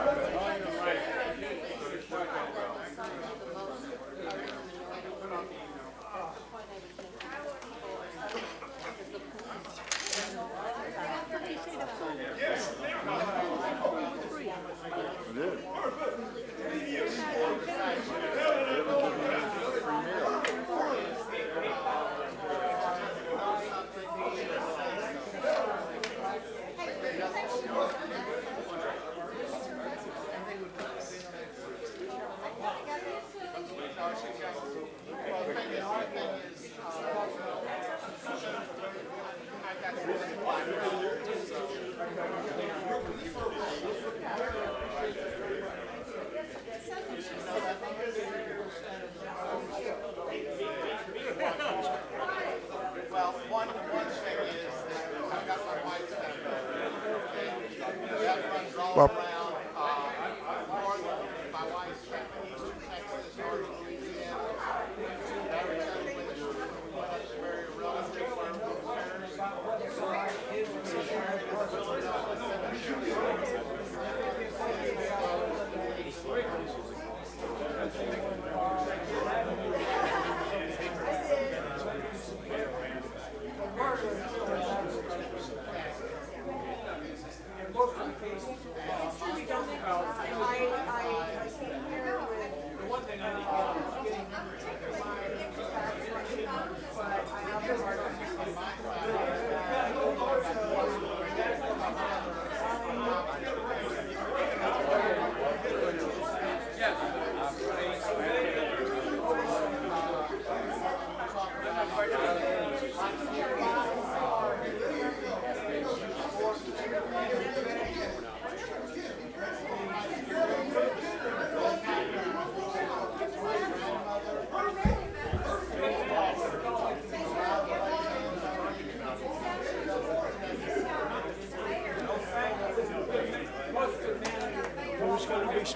[SPEAKER 8] you.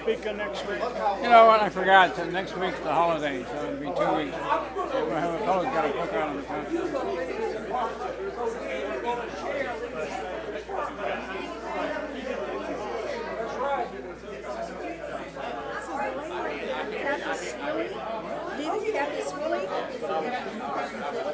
[SPEAKER 17] speak of next week?
[SPEAKER 1] You know what, I forgot, next week's the holiday, so it'll be 2 weeks. So we'll have a fellow's got to book out of the country.
[SPEAKER 19] Neither you have this really?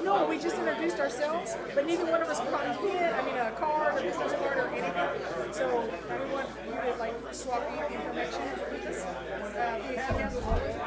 [SPEAKER 19] No, we just introduced ourselves, but neither one of us brought a pen, a card, a business card, or anything. So, we want you to like swap information with us via email.